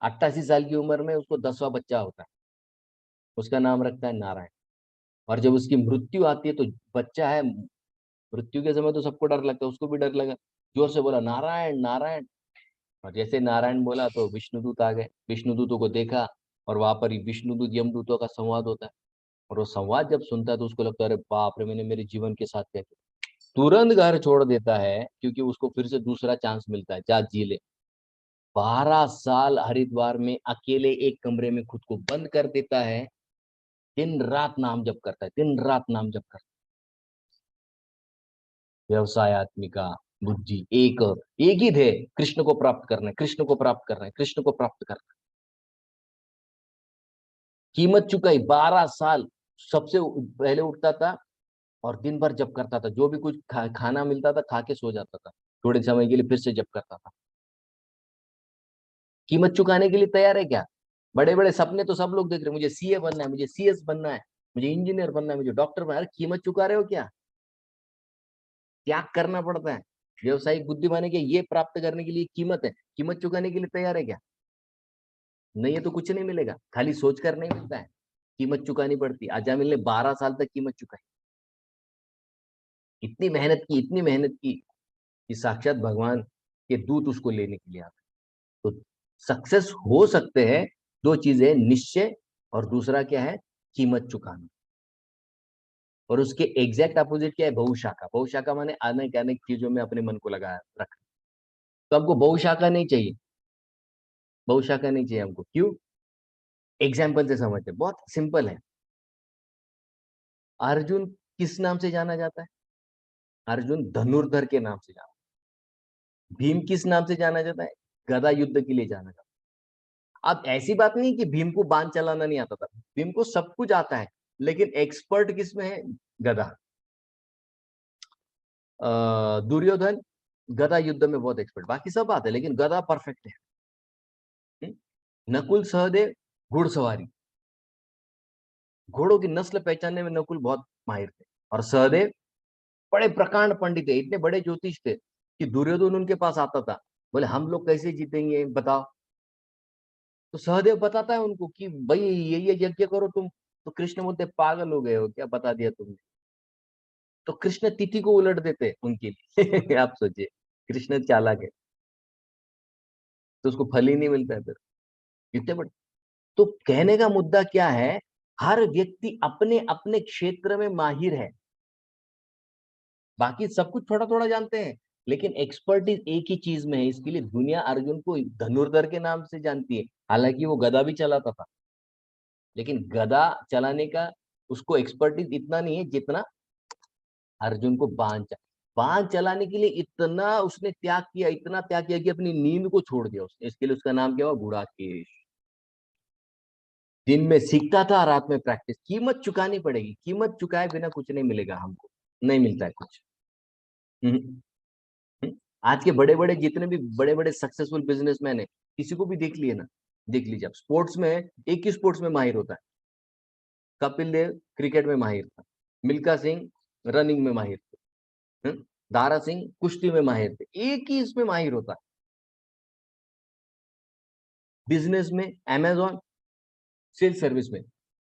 88 साल की उम्र में उसको 10वां बच्चा होता है। उसका नाम रखता है नारायण। और जब उसकी मृत्यु आती है तो बच्चा है, मृत्यु के समय तो सबको डर लगता है, उसको भी डर लगा, जोर से बोला नारायण नारायण। और जैसे नारायण बोला तो विष्णुदूत आ गए, विष्णुदूतों को देखा, और वहां पर विष्णुदूत यमदूतों का संवाद होता है। और वो संवाद जब सुनता है तो उसको लगता है अरे बाप रे, मैंने मेरे जीवन के साथ क्या किया। तुरंत घर छोड़ देता है, क्योंकि उसको फिर से दूसरा चांस मिलता है, जा जी ले। 12 साल हरिद्वार में अकेले एक कमरे में खुद को बंद कर देता है, दिन रात नाम जप करता है, दिन रात नाम जप करता है। व्यवसायत्मिका बुद्धि एक ही ध्येय, कृष्ण को प्राप्त करना है, कृष्ण को प्राप्त करना है, कृष्ण को प्राप्त करना है। कीमत चुकाई 12 साल। सबसे पहले उठता था और दिन भर जप करता था, जो भी कुछ खाना मिलता था खा के सो जाता था, थोड़े समय के लिए फिर से जप करता था। कीमत चुकाने के लिए तैयार है क्या? बड़े बड़े सपने तो सब लोग देख रहे हैं, मुझे सीए बनना है, मुझे सीएस बनना है, मुझे इंजीनियर बनना है, मुझे डॉक्टर बनना है। अरे कीमत चुका रहे हो क्या? त्याग करना पड़ता है। व्यवसायिक बुद्धि माने कि ये प्राप्त करने के लिए कीमत है, कीमत चुकाने के लिए तैयार है क्या? नहीं है तो कुछ नहीं मिलेगा, खाली सोच कर नहीं मिलता है, कीमत चुकानी पड़ती है। अजामिल ने 12 साल तक कीमत चुकाई, इतनी मेहनत की, इतनी मेहनत की कि साक्षात भगवान के दूत उसको लेने के लिए आते। तो सक्सेस हो सकते हैं, दो चीजें, निश्चय और दूसरा क्या है? कीमत चुकाना। और उसके एग्जैक्ट अपोजिट क्या है? बहुशाखा। बहुशाखा माने अनेक अनेक चीजों में अपने मन को लगाया रखना। तो हमको बहुशाखा नहीं चाहिए, बहुशाखा नहीं चाहिए हमको। क्यों? एग्जाम्पल से समझते, बहुत सिंपल है। अर्जुन किस नाम से जाना जाता है? अर्जुन धनुर्धर के नाम से जाना। भीम किस नाम से जाना जाता है? गदा युद्ध के लिए जाना जाता है। अब ऐसी बात नहीं कि भीम को बाण चलाना नहीं आता था, भीम को सब कुछ आता है, लेकिन एक्सपर्ट किस में है? गदा। दुर्योधन गदा युद्ध में बहुत एक्सपर्ट, बाकी सब आते हैं लेकिन गदा परफेक्ट है। नकुल सहदेव घुड़सवारी, घोड़ों की नस्ल पहचानने में नकुल बहुत माहिर थे। और सहदेव बड़े प्रकांड पंडित थे, इतने बड़े ज्योतिष थे कि दुर्योधन उनके पास आता था, बोले हम लोग कैसे जीतेंगे बताओ। तो सहदेव बताता है उनको कि भाई ये यज्ञ करो तुम। तो कृष्ण बोलते पागल हो गए हो क्या, बता दिया तुमने। तो कृष्ण तिथि को उलट देते उनके लिए आप सोचिए, कृष्ण चालाक है, तो उसको फल ही नहीं मिलता है फिर, इतने बड़े। तो कहने का मुद्दा क्या है? हर व्यक्ति अपने अपने क्षेत्र में माहिर है, बाकी सब कुछ थोड़ा थोड़ा जानते हैं, लेकिन एक्सपर्टीज एक ही चीज में है। इसके लिए दुनिया अर्जुन को धनुर्धर के नाम से जानती है, हालांकि वो गदा भी चलाता था, लेकिन गदा चलाने का उसको एक्सपर्टीज इतना नहीं है जितना अर्जुन को बाण चाहिए। वाहन चलाने के लिए इतना उसने त्याग किया, इतना त्याग किया कि अपनी नींद को छोड़ दिया उसने। इसके लिए उसका नाम क्या हुआ? गुड़ाकेश। दिन में सीखता था, रात में प्रैक्टिस। कीमत चुकानी पड़ेगी, कीमत चुकाए बिना कुछ नहीं मिलेगा हमको, नहीं मिलता है कुछ। हम्म, हम्म। आज के बड़े बड़े जितने भी बड़े बड़े सक्सेसफुल बिजनेसमैन है, किसी को भी देख लिए ना, देख लीजिए आप, स्पोर्ट्स में एक ही स्पोर्ट्स में माहिर होता है। कपिल देव क्रिकेट में माहिर था, मिल्खा सिंह रनिंग में माहिर थे, दारा सिंह कुश्ती में माहिर थे, एक ही इसमें माहिर होता है। बिजनेस में अमेजॉन सेल्स सर्विस में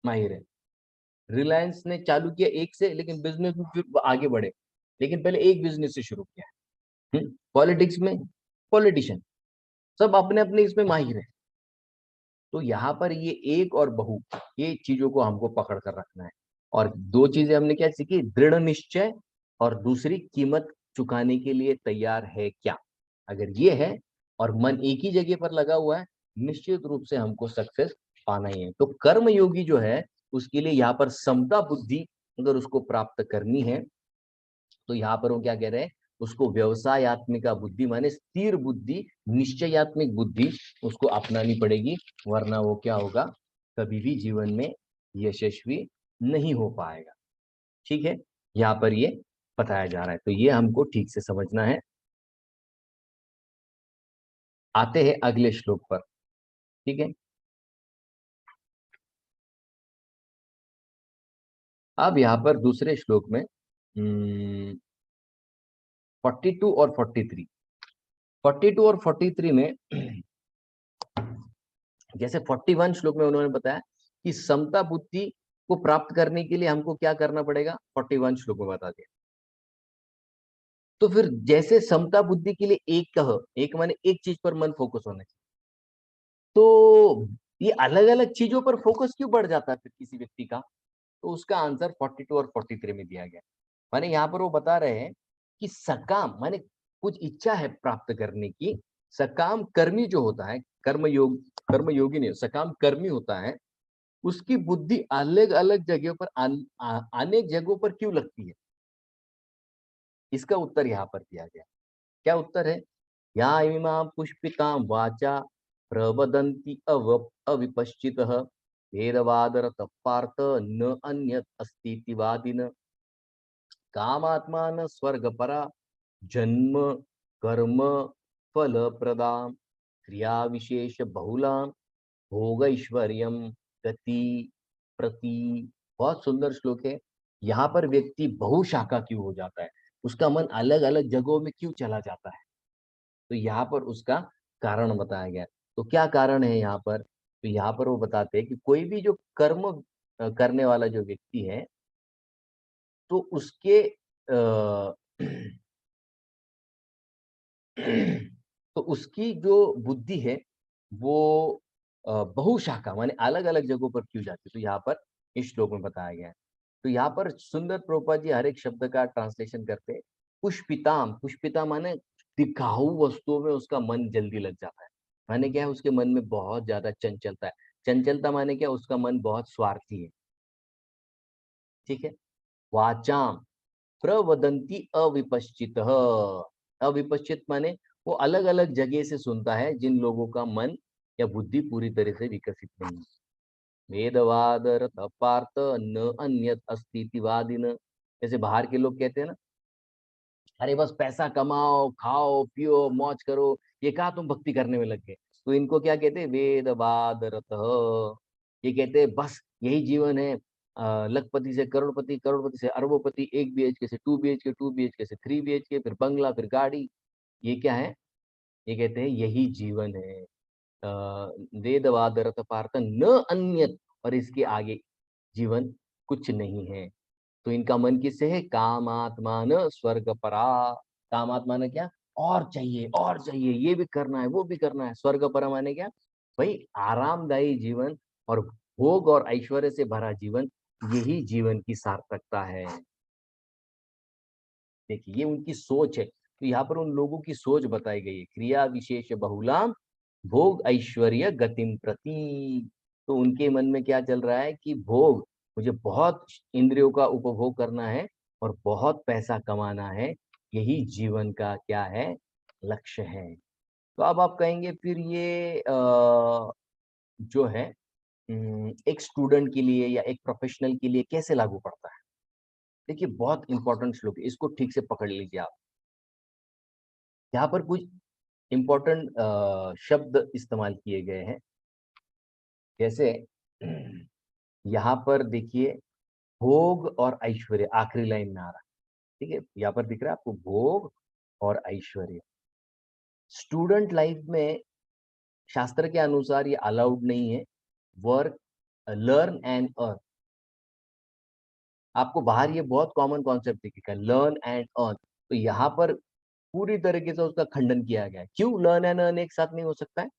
माहिर है। रिलायंस ने चालू किया एक से, लेकिन बिजनेस में फिर आगे बढ़े, लेकिन पहले एक बिजनेस से शुरू किया। पॉलिटिक्स में पॉलिटिशियन, सब अपने अपने इसमें माहिर है। तो यहाँ पर ये एक और बहु, ये चीजों को हमको पकड़ कर रखना है। और दो चीजें हमने क्या सीखी? दृढ़ निश्चय, और दूसरी कीमत चुकाने के लिए तैयार है क्या। अगर ये है और मन एक ही जगह पर लगा हुआ है, निश्चित रूप से हमको सक्सेस पाना ही है। तो कर्म योगी जो है, उसके लिए यहाँ पर समता बुद्धि अगर उसको प्राप्त करनी है, तो यहाँ पर वो क्या कह रहे हैं? उसको व्यवसायत्मिका बुद्धि माने स्थिर बुद्धि, निश्चयात्मिक बुद्धि उसको अपनानी पड़ेगी, वरना वो क्या होगा? कभी भी जीवन में यशस्वी नहीं हो पाएगा। ठीक है, यहाँ पर ये बताया जा रहा है, तो ये हमको ठीक से समझना है। आते हैं अगले श्लोक पर। ठीक है, अब यहाँ पर दूसरे श्लोक में 42 और 43, 42 और 43 में जैसे 41 श्लोक में उन्होंने बताया कि समता बुद्धि को प्राप्त करने के लिए हमको क्या करना पड़ेगा, 41 श्लोक में बता दिया। तो फिर जैसे समता बुद्धि के लिए एक कह, एक माने एक चीज पर मन फोकस होना चाहिए, तो ये अलग अलग चीजों पर फोकस क्यों बढ़ जाता है फिर किसी व्यक्ति का? तो उसका आंसर 42 और 43 में दिया गया। माने यहाँ पर वो बता रहे हैं कि सकाम माने कुछ इच्छा है प्राप्त करने की, सकाम कर्मी जो होता है, कर्म योगी नहीं, सकाम कर्मी होता है, उसकी बुद्धि अलग अलग जगहों पर अनेक जगहों पर क्यों लगती है? इसका उत्तर यहाँ पर दिया गया। क्या उत्तर है? या इमां पुष्पितां वाचा प्रवदन्ति अविपश्चितः वेदवादरतः पार्थ न अन्यत् अस्तीति वादिन कामात्मान स्वर्गपरा जन्म कर्म फल प्रदाम क्रिया विशेष बहुलाम भोग ऐश्वर्यम गति प्रति। बहुत सुंदर श्लोक है। यहाँ पर व्यक्ति बहुशाखा क्यों हो जाता है, उसका मन अलग अलग जगहों में क्यों चला जाता है, तो यहाँ पर उसका कारण बताया गया। तो क्या कारण है यहाँ पर? तो यहाँ पर वो बताते हैं कि कोई भी जो कर्म करने वाला जो व्यक्ति है, तो उसके तो उसकी जो बुद्धि है वो बहुशाखा माने अलग अलग जगहों पर क्यों जाती है, तो यहाँ पर इस श्लोक में बताया गया है। तो यहाँ पर सुंदर प्रभुपाद जी हर एक शब्द का ट्रांसलेशन करते हैं। पुष्पिताम, पुष्पिता माने दिखाऊ वस्तुओं में उसका मन जल्दी लग जाता है, माने क्या है, उसके मन में बहुत ज्यादा चंचलता है। चंचलता माने क्या, उसका मन बहुत स्वार्थी है। ठीक है, वाचाम प्रवदंती अविपश्चित, अविपश्चित माने वो अलग अलग जगह से सुनता है जिन लोगों का मन या बुद्धि पूरी तरह से विकसित नहीं है। वेदवाद रथ पार्थ न अन्यत अस्तिति वादिन, जैसे बाहर के लोग कहते हैं ना, अरे बस पैसा कमाओ खाओ पियो मौज करो, ये कहा तुम भक्ति करने में लग गए। तो इनको क्या कहते हैं? वेदवाद रथ। ये कहते हैं बस यही जीवन है, लखपति से करोड़पति, करोड़पति से अरबोपति, 1 BHK से 2 BHK, 2 BHK से 3 BHK, फिर बंगला, फिर गाड़ी। ये क्या है? ये कहते हैं यही जीवन है। वेदवाद रथ पार्थ न अन्यत, और इसके आगे जीवन कुछ नहीं है। तो इनका मन किससे है? कामात्मान स्वर्ग परा। कामात्मा क्या? और चाहिए और चाहिए, ये भी करना है वो भी करना है। स्वर्ग परा माने क्या? भाई आरामदायी जीवन और भोग और ऐश्वर्य से भरा जीवन, यही जीवन की सार्थकता है। देखिए ये उनकी सोच है। तो यहाँ पर उन लोगों की सोच बताई गई है, क्रिया विशेष बहुलाम भोग ऐश्वर्य गतिम प्रति। तो उनके मन में क्या चल रहा है कि भोग, मुझे बहुत इंद्रियों का उपभोग करना है और बहुत पैसा कमाना है, यही जीवन का क्या है, लक्ष्य है। तो अब आप कहेंगे फिर ये जो है एक स्टूडेंट के लिए या एक प्रोफेशनल के लिए कैसे लागू पड़ता है? देखिए बहुत इंपॉर्टेंट श्लोक है, इसको ठीक से पकड़ लीजिए आप। यहाँ पर कुछ इंपॉर्टेंट शब्द इस्तेमाल किए गए हैं। जैसे यहाँ पर देखिए भोग और ऐश्वर्य आखिरी लाइन में आ रहा है, ठीक है? यहाँ पर दिख रहा है आपको भोग और ऐश्वर्य। स्टूडेंट लाइफ में शास्त्र के अनुसार ये अलाउड नहीं है। Work, learn and earn. आपको बाहर ये बहुत कॉमन कॉन्सेप्ट दिखेगा, लर्न एंड अर्न। तो यहाँ पर पूरी तरीके से उसका खंडन किया गया है। क्यों लर्न एंड अर्न एक साथ नहीं हो सकता है?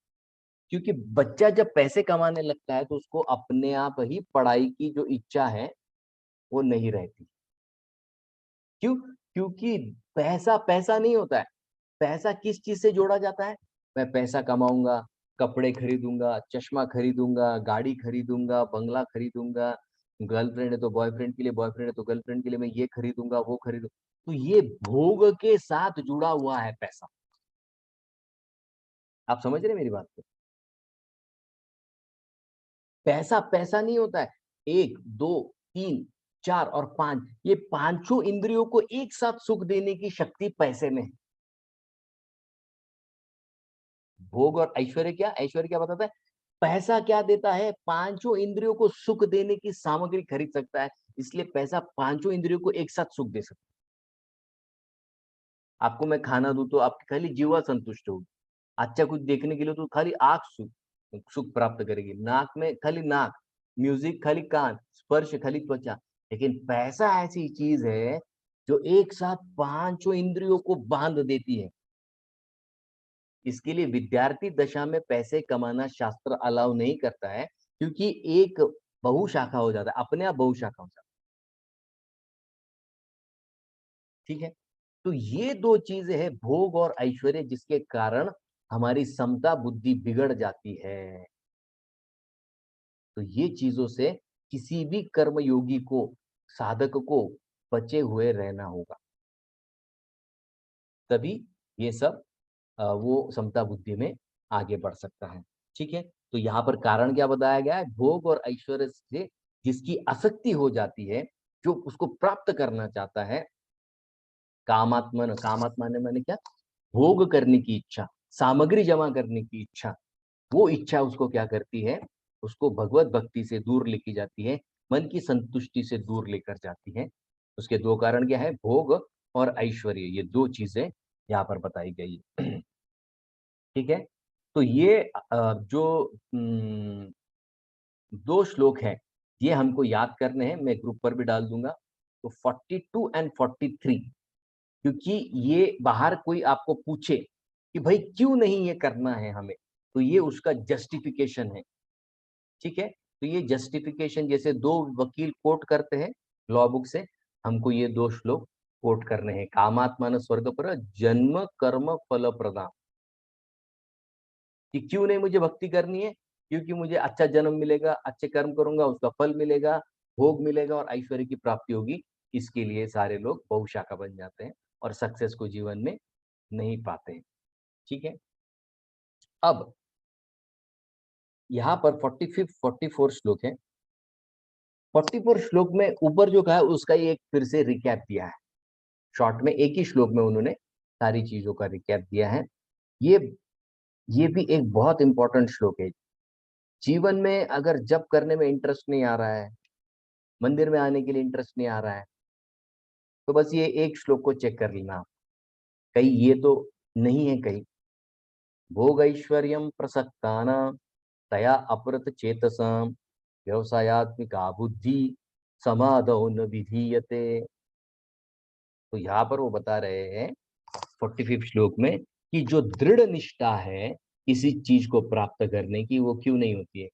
क्योंकि बच्चा जब पैसे कमाने लगता है तो उसको अपने आप ही पढ़ाई की जो इच्छा है वो नहीं रहती। क्यों? क्योंकि पैसा पैसा नहीं होता है। पैसा किस चीज से जोड़ा जाता है? मैं पैसा कमाऊंगा, कपड़े खरीदूंगा, चश्मा खरीदूंगा, गाड़ी खरीदूंगा, बंगला खरीदूंगा, गर्लफ्रेंड है तो बॉयफ्रेंड के लिए, बॉयफ्रेंड है तो गर्लफ्रेंड के लिए मैं ये खरीदूंगा, वो खरीदूं। तो ये भोग के साथ जुड़ा हुआ है पैसा। आप समझ रहे हैं मेरी बात को? पैसा पैसा नहीं होता है। 1, 2, 3, 4 और 5, ये पांचों इंद्रियों को एक साथ सुख देने की शक्ति पैसे में है। भोग और ऐश्वर्य क्या? ऐश्वर्य क्या बताता है? पैसा क्या देता है? पांचों इंद्रियों को सुख देने की सामग्री खरीद सकता है। इसलिए पैसा पांचों इंद्रियों को एक साथ सुख दे सकता है। आपको मैं खाना दूं तो आपकी खाली जीवा संतुष्ट होगी। अच्छा कुछ देखने के लिए तो खाली आंख सुख सुख प्राप्त करेगी। नाक में खाली नाक, म्यूजिक खाली कान, स्पर्श खाली त्वचा। लेकिन पैसा ऐसी चीज है जो एक साथ पांचों इंद्रियों को बांध देती है। इसके लिए विद्यार्थी दशा में पैसे कमाना शास्त्र अलाउ नहीं करता है, क्योंकि एक बहुशाखा हो जाता है, अपने आप बहुशाखा हो जाता है। ठीक है? तो ये दो चीजें हैं, भोग और ऐश्वर्य, जिसके कारण हमारी समता बुद्धि बिगड़ जाती है। तो ये चीजों से किसी भी कर्म योगी को, साधक को बचे हुए रहना होगा। तभी ये सब वो समता बुद्धि में आगे बढ़ सकता है। ठीक है? तो यहाँ पर कारण क्या बताया गया है? भोग और ऐश्वर्य से जिसकी आसक्ति हो जाती है, जो उसको प्राप्त करना चाहता है, कामात्मन, कामात्मा ने माने क्या? भोग करने की इच्छा, सामग्री जमा करने की इच्छा। वो इच्छा उसको क्या करती है? उसको भगवत भक्ति से दूर लेके जाती है, मन की संतुष्टि से दूर लेकर जाती है। उसके दो कारण क्या है? भोग और ऐश्वर्य, ये दो चीजें यहाँ पर बताई गई है। ठीक है? तो ये जो दो श्लोक हैं, ये हमको याद करने हैं। मैं ग्रुप पर भी डाल दूंगा। तो 42 एंड 43, क्योंकि ये बाहर कोई आपको पूछे कि भाई क्यों नहीं ये करना है हमें, तो ये उसका जस्टिफिकेशन है। ठीक है? तो ये जस्टिफिकेशन जैसे दो वकील कोर्ट करते हैं लॉ बुक से, हमको ये दो श्लोक कोर्ट करने हैं। कामात्मान स्वर्ग पर जन्म कर्म फल प्रदान, कि क्यों नहीं मुझे भक्ति करनी है? क्योंकि मुझे अच्छा जन्म मिलेगा, अच्छे कर्म करूंगा, उसका फल मिलेगा, भोग मिलेगा और ऐश्वर्य की प्राप्ति होगी। इसके लिए सारे लोग बहुशाखा बन जाते हैं और सक्सेस को जीवन में नहीं पाते हैं। ठीक है? अब यहाँ पर 45 44 श्लोक है। 44 श्लोक में ऊपर जो कहा है उसका ही एक फिर से रिकैप दिया है। शॉर्ट में एक ही श्लोक में उन्होंने सारी चीजों का रिकैप दिया है। ये ये भी एक बहुत इंपॉर्टेंट श्लोक है। जीवन में अगर जब करने में इंटरेस्ट नहीं आ रहा है, मंदिर में आने के लिए इंटरेस्ट नहीं आ रहा है, तो बस ये एक श्लोक को चेक कर लेना। कहीं ये तो नहीं है कहीं, भोगैश्वर्यं प्रसक्तानां तया अपरत चेतसां व्यवसायात्मिका बुद्धि समादौ न विधीयते। तो यहाँ पर वो बता रहे हैं 45 श्लोक में कि जो दृढ़ निष्ठा है किसी चीज को प्राप्त करने की, वो क्यों नहीं होती है?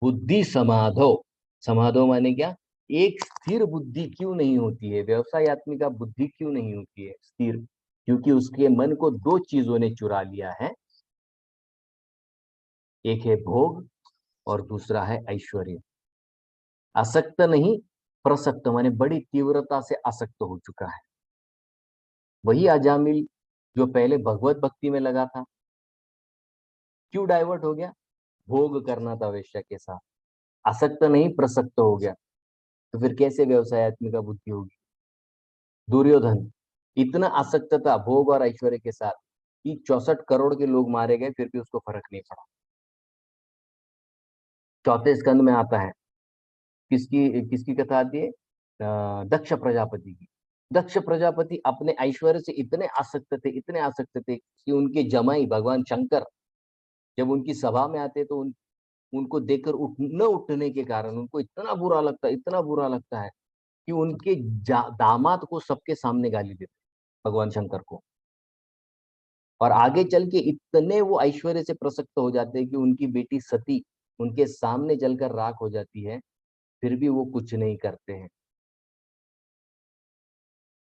बुद्धि समाधो, समाधो माने क्या? एक स्थिर बुद्धि क्यों नहीं होती है? व्यवसायत्मिका बुद्धि क्यों नहीं होती है स्थिर? क्योंकि उसके मन को दो चीजों ने चुरा लिया है। एक है भोग और दूसरा है ऐश्वर्य। आसक्त नहीं, प्रसक्त माने बड़ी तीव्रता से आसक्त हो चुका है। वही अजामिल जो पहले भगवत भक्ति में लगा था, क्यों डाइवर्ट हो गया? भोग करना था वेश्या के साथ, आसक्त नहीं प्रसक्त हो गया। तो फिर कैसे व्यवसायत्मिका बुद्धि होगी? दुर्योधन इतना आसक्त था भोग और ऐश्वर्य के साथ कि 64 करोड़ के लोग मारे गए, फिर भी उसको फर्क नहीं पड़ा। चौथे स्कंद में आता है, किसकी किसकी कथा आती है? दक्ष प्रजापति की। दक्ष प्रजापति अपने ऐश्वर्य से इतने आसक्त थे, इतने आसक्त थे कि उनके जमाई भगवान शंकर जब उनकी सभा में आते तो उनको देखकर न उठने के कारण उनको इतना बुरा लगता, इतना बुरा लगता है कि उनके दामाद को सबके सामने गाली देते भगवान शंकर को। और आगे चल के इतने वो ऐश्वर्य से प्रसक्त हो जाते हैं कि उनकी बेटी सती उनके सामने जलकर राख हो जाती है, फिर भी वो कुछ नहीं करते हैं।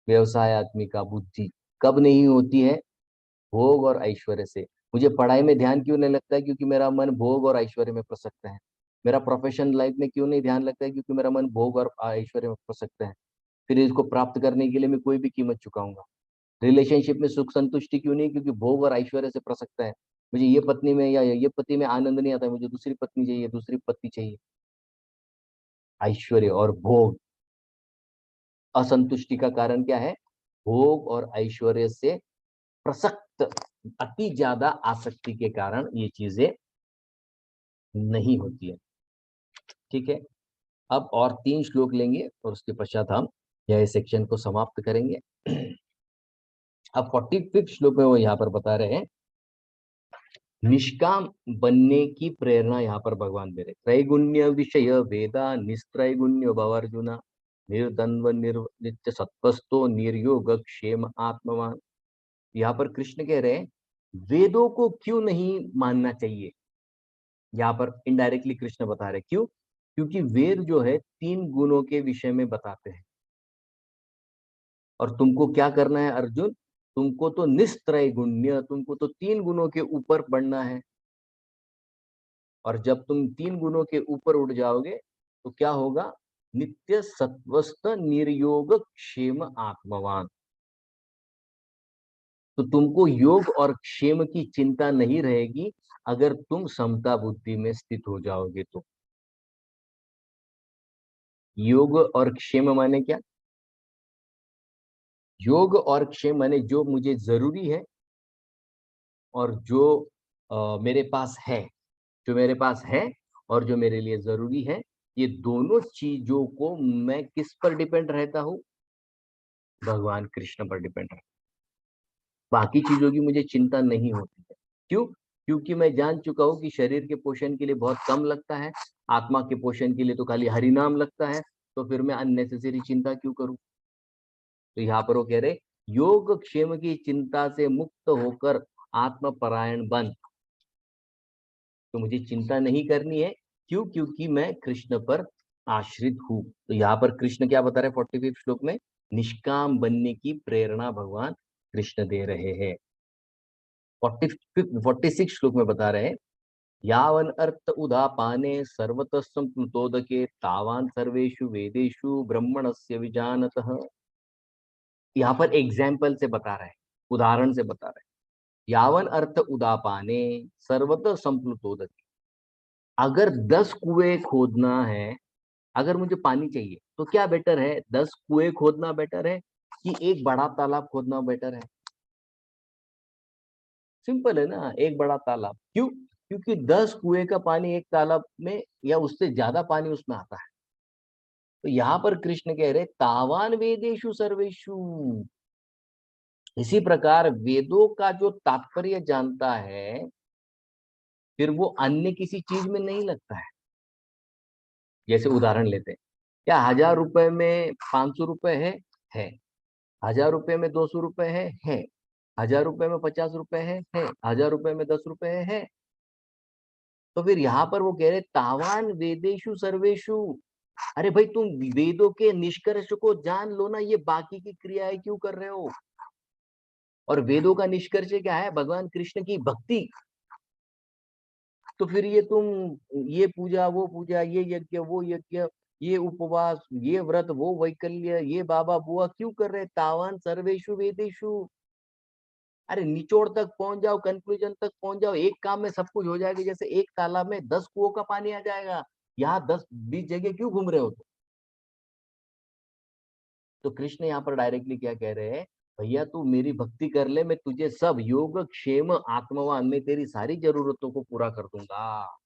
व्यवसायत्मिका बुद्धि कब नहीं होती है? भोग और ऐश्वर्य से। मुझे पढ़ाई में ध्यान क्यों नहीं लगता है? क्योंकि मेरा मन भोग और ऐश्वर्य में प्रसक्त है। मेरा प्रोफेशनल लाइफ में क्यों नहीं ध्यान लगता है? क्योंकि मेरा मन भोग और ऐश्वर्य में प्रसक्त है। फिर इसको प्राप्त करने के लिए मैं कोई भी कीमत चुकाऊंगा। रिलेशनशिप में सुख संतुष्टि क्यों नहीं? क्योंकि भोग और ऐश्वर्य से प्रसक्त है। मुझे ये पत्नी में या ये पति में आनंद नहीं आता, मुझे दूसरी पत्नी चाहिए, दूसरी पति चाहिए। ऐश्वर्य और भोग, असंतुष्टि का कारण क्या है? भोग और ऐश्वर्य से प्रसक्त, अति ज्यादा आसक्ति के कारण ये चीजें नहीं होती है। ठीक है, अब और 3 श्लोक लेंगे और उसके पश्चात हम यह सेक्शन को समाप्त करेंगे। अब 45 श्लोक में वो यहाँ पर बता रहे हैं, निष्काम बनने की प्रेरणा यहाँ पर भगवान दे रहे। त्रैगुण्य विषय वेदा निस्त्रैगुण्य भवार्जुना निर्द्वंद्व नित्य सत्वस्तो निर्योग क्षेम आत्मवान। यहाँ पर कृष्ण कह रहे हैं वेदों को क्यों नहीं मानना चाहिए। यहाँ पर इनडायरेक्टली कृष्ण बता रहे क्यों? क्योंकि वेद जो है 3 गुणों के विषय में बताते हैं, और तुमको क्या करना है अर्जुन? तुमको तो निस्त्रय गुण्य, तुमको तो 3 गुणों के ऊपर बढ़ना है। और जब तुम 3 गुणों के ऊपर उठ जाओगे तो क्या होगा? नित्य सत्वस्थ निर्योग क्षेम आत्मवान। तो तुमको योग और क्षेम की चिंता नहीं रहेगी अगर तुम समता बुद्धि में स्थित हो जाओगे तो। योग और क्षेम माने क्या? योग और क्षेम माने जो मुझे जरूरी है और जो मेरे पास है, जो मेरे पास है और जो मेरे लिए जरूरी है, ये दोनों चीजों को मैं किस पर डिपेंड रहता हूँ? भगवान कृष्ण पर डिपेंड रहता हूँ। बाकी चीजों की मुझे चिंता नहीं होती है। क्यों? क्योंकि मैं जान चुका हूँ कि शरीर के पोषण के लिए बहुत कम लगता है, आत्मा के पोषण के लिए तो खाली हरि नाम लगता है, तो फिर मैं अननेसेसरी चिंता क्यों करूं? तो यहाँ पर वो कह रहे योग क्षेम की चिंता से मुक्त होकर आत्म परायण बन। तो मुझे चिंता नहीं करनी है। क्यों? क्योंकि मैं कृष्ण पर आश्रित हूं। तो यहाँ पर कृष्ण क्या बता रहे हैं 45 श्लोक में? निष्काम बनने की प्रेरणा भगवान कृष्ण दे रहे हैं। 46 श्लोक में बता रहे हैं, यावन अर्थ उदापाने सर्वतः संप्लुतोदके तावान सर्वेषु वेदेषु ब्रह्मणस्य विजानतः। यहाँ पर एग्जाम्पल से बता रहे हैं, उदाहरण से बता रहे हैं। यावन अर्थ उदापाने सर्वतः संप्लुतोदके। अगर 10 कुएं खोदना है, अगर मुझे पानी चाहिए तो क्या बेटर है? 10 कुएं खोदना बेटर है कि एक बड़ा तालाब खोदना बेटर है? सिंपल है ना, एक बड़ा तालाब। क्यों? क्योंकि 10 कुएं का पानी एक तालाब में या उससे ज्यादा पानी उसमें आता है। तो यहाँ पर कृष्ण कह रहे तावान वेदेषु सर्वेषु। इसी प्रकार वेदों का जो तात्पर्य जानता है, फिर वो अन्य किसी चीज में नहीं लगता है। जैसे उदाहरण लेते हैं, क्या 1000 रुपए में 500 रुपए है। 1000 रुपए में 200 रुपए है। 1000 रुपए में 50 रुपए है। 1000 रुपए में 10 रुपए है। तो फिर यहाँ पर वो कह रहे तावान वेदेशु सर्वेशु। अरे भाई, तुम वेदों के निष्कर्ष को जान लो ना, ये बाकी की क्रियाएं क्यों कर रहे हो? और वेदों का निष्कर्ष क्या है? भगवान कृष्ण की भक्ति। तो फिर ये तुम ये पूजा वो पूजा, ये यज्ञ वो यज्ञ, ये उपवास, ये व्रत, वो वैकल्य, ये बाबा बुआ क्यों कर रहे? तावान सर्वेषु वेदेषु। अरे निचोड़ तक पहुंच जाओ, कंक्लूजन तक पहुंच जाओ, एक काम में सब कुछ हो जाएगा। जैसे एक तालाब में 10 कुओं का पानी आ जाएगा, यहाँ 10-20 जगह क्यों घूम रहे हो तुम? तो कृष्ण यहाँ पर डायरेक्टली क्या कह रहे हैं, भैया तू मेरी भक्ति कर ले, मैं तुझे सब योग क्षेम आत्मवान में तेरी सारी जरूरतों को पूरा कर दूंगा।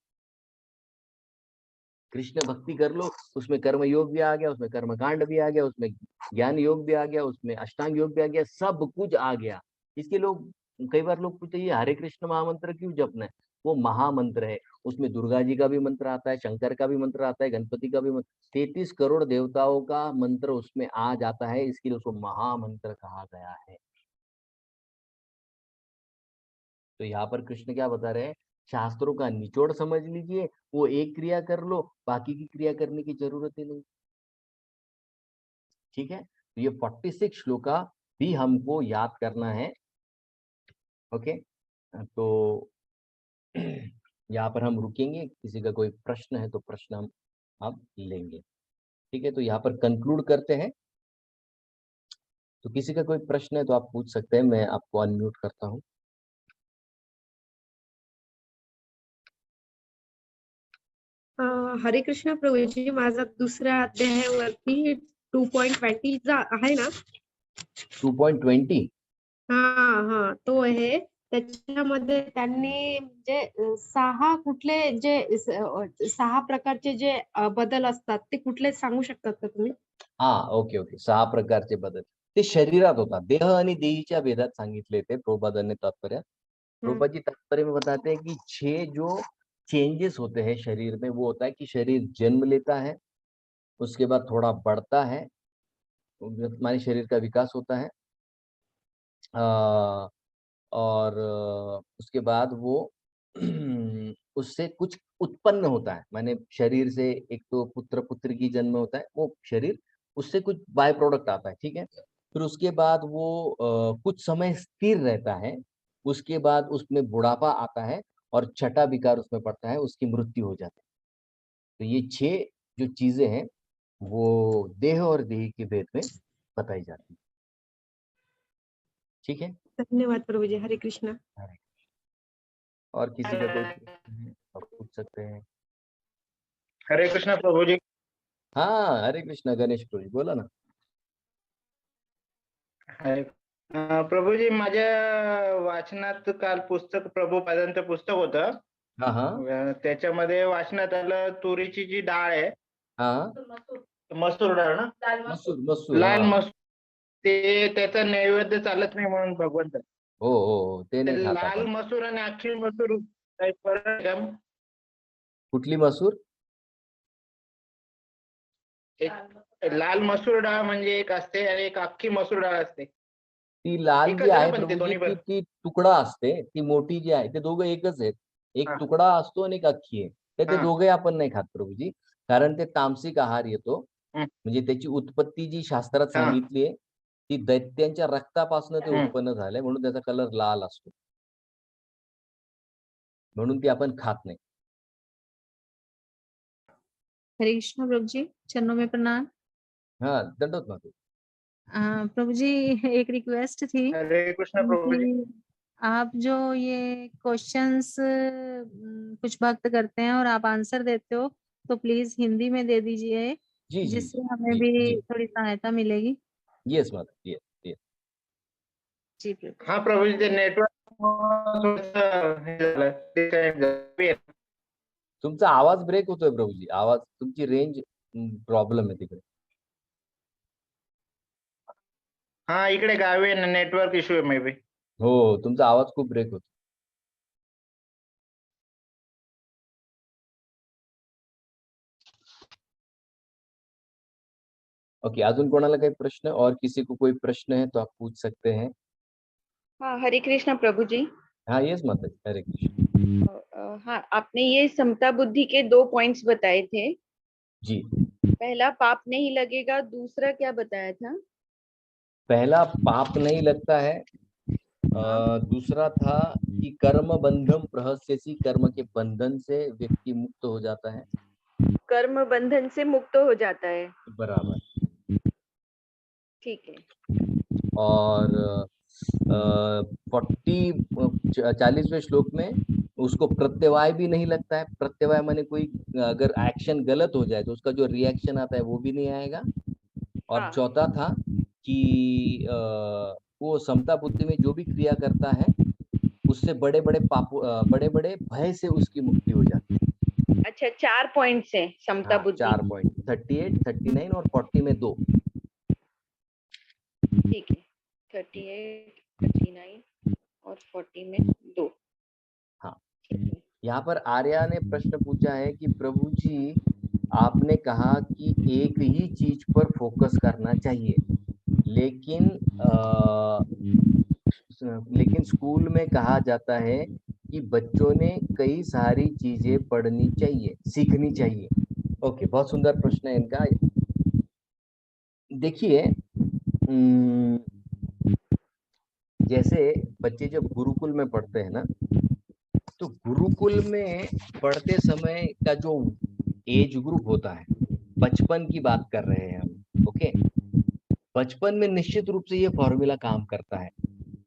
कृष्ण भक्ति कर लो, उसमें कर्म योग भी आ गया, उसमें कर्म कांड भी आ गया, उसमें ज्ञान योग भी आ गया, उसमें अष्टांग योग भी आ गया, सब कुछ आ गया। इसके लोग, कई बार लोग पूछते हैं ये हरे कृष्ण महामंत्र क्यों जपना है? वो महामंत्र है, उसमें दुर्गा जी का भी मंत्र आता है, शंकर का भी मंत्र आता है, गणपति का भी मंत्र, 33 करोड़ देवताओं का मंत्र उसमें आ जाता है, इसके लिए उसको महामंत्र कहा गया है। तो यहाँ पर कृष्ण क्या बता रहे हैं, शास्त्रों का निचोड़ समझ लीजिए, वो एक क्रिया कर लो, बाकी की क्रिया करने की जरूरत ही नहीं। ठीक है, तो ये 46 श्लोका भी हमको याद करना है। ओके, तो यहाँ पर हम रुकेंगे, किसी का कोई प्रश्न है तो प्रश्न हम अब लेंगे। ठीक है, तो यहाँ पर कंक्लूड करते हैं। तो किसी का कोई प्रश्न है तो आप पूछ सकते हैं, मैं आपको अनम्यूट करता हूँ।
हरे कृष्ण प्रभूजी, माझा दुसऱ्या अध्यायावरती 2.20 आहे ना?
2.20
हा, तो आहे. त्याच्यामध्ये त्यांनी जे 6 कुठले जे 6 प्रकारचे जे बदल असतात ते कुठले सांगू शकतात का तुम्ही?
हा, ओके ओके, 6 प्रकारचे बदल ते शरीरात होतात, देह आणि देहीच्या भेदात सांगितले थे प्रभुपादां ने तात्पर्य। प्रभुपाद जी तात्पर्य में बताते हैं कि 6 जो चेंजेस होते हैं शरीर में, वो होता है कि शरीर जन्म लेता है, उसके बाद थोड़ा बढ़ता है, हमारे शरीर का विकास होता है, और उसके बाद वो उससे कुछ उत्पन्न होता है, माने शरीर से एक तो पुत्र पुत्र की जन्म होता है, वो शरीर, उससे कुछ बाय प्रोडक्ट आता है। ठीक है, फिर उसके बाद वो कुछ समय स्थिर रहता है, उसके बाद उसमें बुढ़ापा आता है और छठा विकार उसमें पड़ता है, उसकी मृत्यु हो जाती है। तो ये 6 जो चीजें हैं वो देह और देह के भेद में बताई जाती है। ठीक है,
धन्यवाद प्रभूजी. हरे कृष्ण.
हरे। और किसी का कोई प्रश्न है आप पूछ सकते हैं।
हरे कृष्ण प्रभु जी.
हाँ, हरे कृष्ण गणेश प्रभु जी, बोला ना.
प्रभू जी, माझ्या वाचनात काल पुस्तक प्रभुपादांचं पुस्तक होतं.
हाँ हाँ
त्याच्यामध्ये वाचनात आलं, तुरीची जी डाळ आहे,
हाँ,
मसूर डाळ ना,
मसूर मसूर,
लाल
हाँ.
मसूर, ते त्याचा नैवेद्य चालत नाही म्हणून भगवंत.
हो, ते
ते
नाही खात
लाल
आपण.
मसूर आणि अख्खी मसूर काही फरक आहे का?
कुठली मसूर?
एक लाल मसूर डाळ म्हणजे एक असते आणि एक अख्खी मसूर डाळ असते.
ती लाल जी
एकच आहे
आहे
ना, पण ते
प्रभूजी,
दोन्ही पण.
ती तुकडा असते, ती मोठी जी आहे, ते दोघं एकच आहेत. एक
हा,
तुकडा असतो आणि एक अख्खी आहे. तर ते
हा.
दोघे आपण नाही खात प्रभूजी, कारण ते तामसिक आहार येतो.
हं.
म्हणजे त्याची उत्पत्ती जी शास्त्रात
हा.
सांगितली आहे, ती दैत्यांच्या रक्तापासून ते
हं.
उत्पन्न झालंय, म्हणून त्याचा कलर लाल असतो. म्हणून ती आपण खात नाही.
हरे कृष्ण प्रभु जी, चरणों में प्रणाम.
हाँ, दंडवत माता.
प्रभु जी, एक रिक्वेस्ट थी
हरे कृष्ण प्रभु जी.
कि आप जो ये क्वेश्चंस कुछ भक्त करते हैं और आप आंसर देते हो, तो प्लीज हिंदी में दे दीजिए,
जी जी
जिससे हमें
जी
भी
जी,
थोड़ी सहायता मिलेगी.
येस माता, येस येस.
जी प्रभु.
हा प्रभू जी, ते नेटवर्क थोडंसं हे झालं, disconnect झालं.
तुमचा आवाज ब्रेक होतोय प्रभूजी, आवाज, तुमची रेंज प्रॉब्लेम आहे तिकडे.
हा, इकडे गावी आहे ना, नेटवर्क इश्यू आहे मे बी.
हो, तुमचा आवाज खूप ब्रेक होतो. ओके, अजून कोणाला काही प्रश्न, और किसी को कोई प्रश्न है तो आप पूछ सकते हैं.
हाँ, हरे कृष्णा प्रभु जी.
हाँ, यस माता जी, हरे कृष्ण.
हाँ, आपने ये समता बुद्धि के 2 पॉइंट्स बताए थे.
जी,
पहला पाप नहीं लगेगा, दूसरा क्या बताया था?
पहला पाप नहीं लगता है, दूसरा था कि कर्म बंधम प्रहस्यसी, कर्म के बंधन से व्यक्ति मुक्त हो जाता है.
कर्म बंधन से मुक्त हो जाता है।
बराबर।
ठीक है।
और 40वें श्लोक में उसको प्रत्यवाय भी नहीं लगता है। प्रत्यवाय माने कोई अगर एक्शन गलत हो जाए तो उसका जो रिएक्शन आता है वो भी नहीं आएगा। और
हाँ।
चौथा था कि वो समता बुद्धि में जो भी क्रिया करता है उससे बड़े बड़े बड़े बड़े भय से उसकी मुक्ति हो जाती है।
अच्छा, 4 पॉइंट्स है समता
हाँ,
बुद्धि।
4 पॉइंट, 38, 39 और 40 में 2।
ठीक है, 38, 39 और 40 में 2।
हाँ।
ठीक है।
यहाँ पर आर्या ने प्रश्न पूछा है कि प्रभु जी, आपने कहा कि एक ही चीज पर फोकस करना चाहिए, लेकिन लेकिन स्कूल में कहा जाता है कि बच्चों ने कई सारी चीजें पढ़नी चाहिए, सीखनी चाहिए। ओके, बहुत सुंदर प्रश्न है इनका। देखिए, जैसे बच्चे जब गुरुकुल में पढ़ते हैं ना, तो गुरुकुल में पढ़ते समय का जो एज ग्रुप होता है, बचपन की बात कर रहे हैं हम। ओके, बचपन में निश्चित रूप से ये फॉर्मूला काम करता है।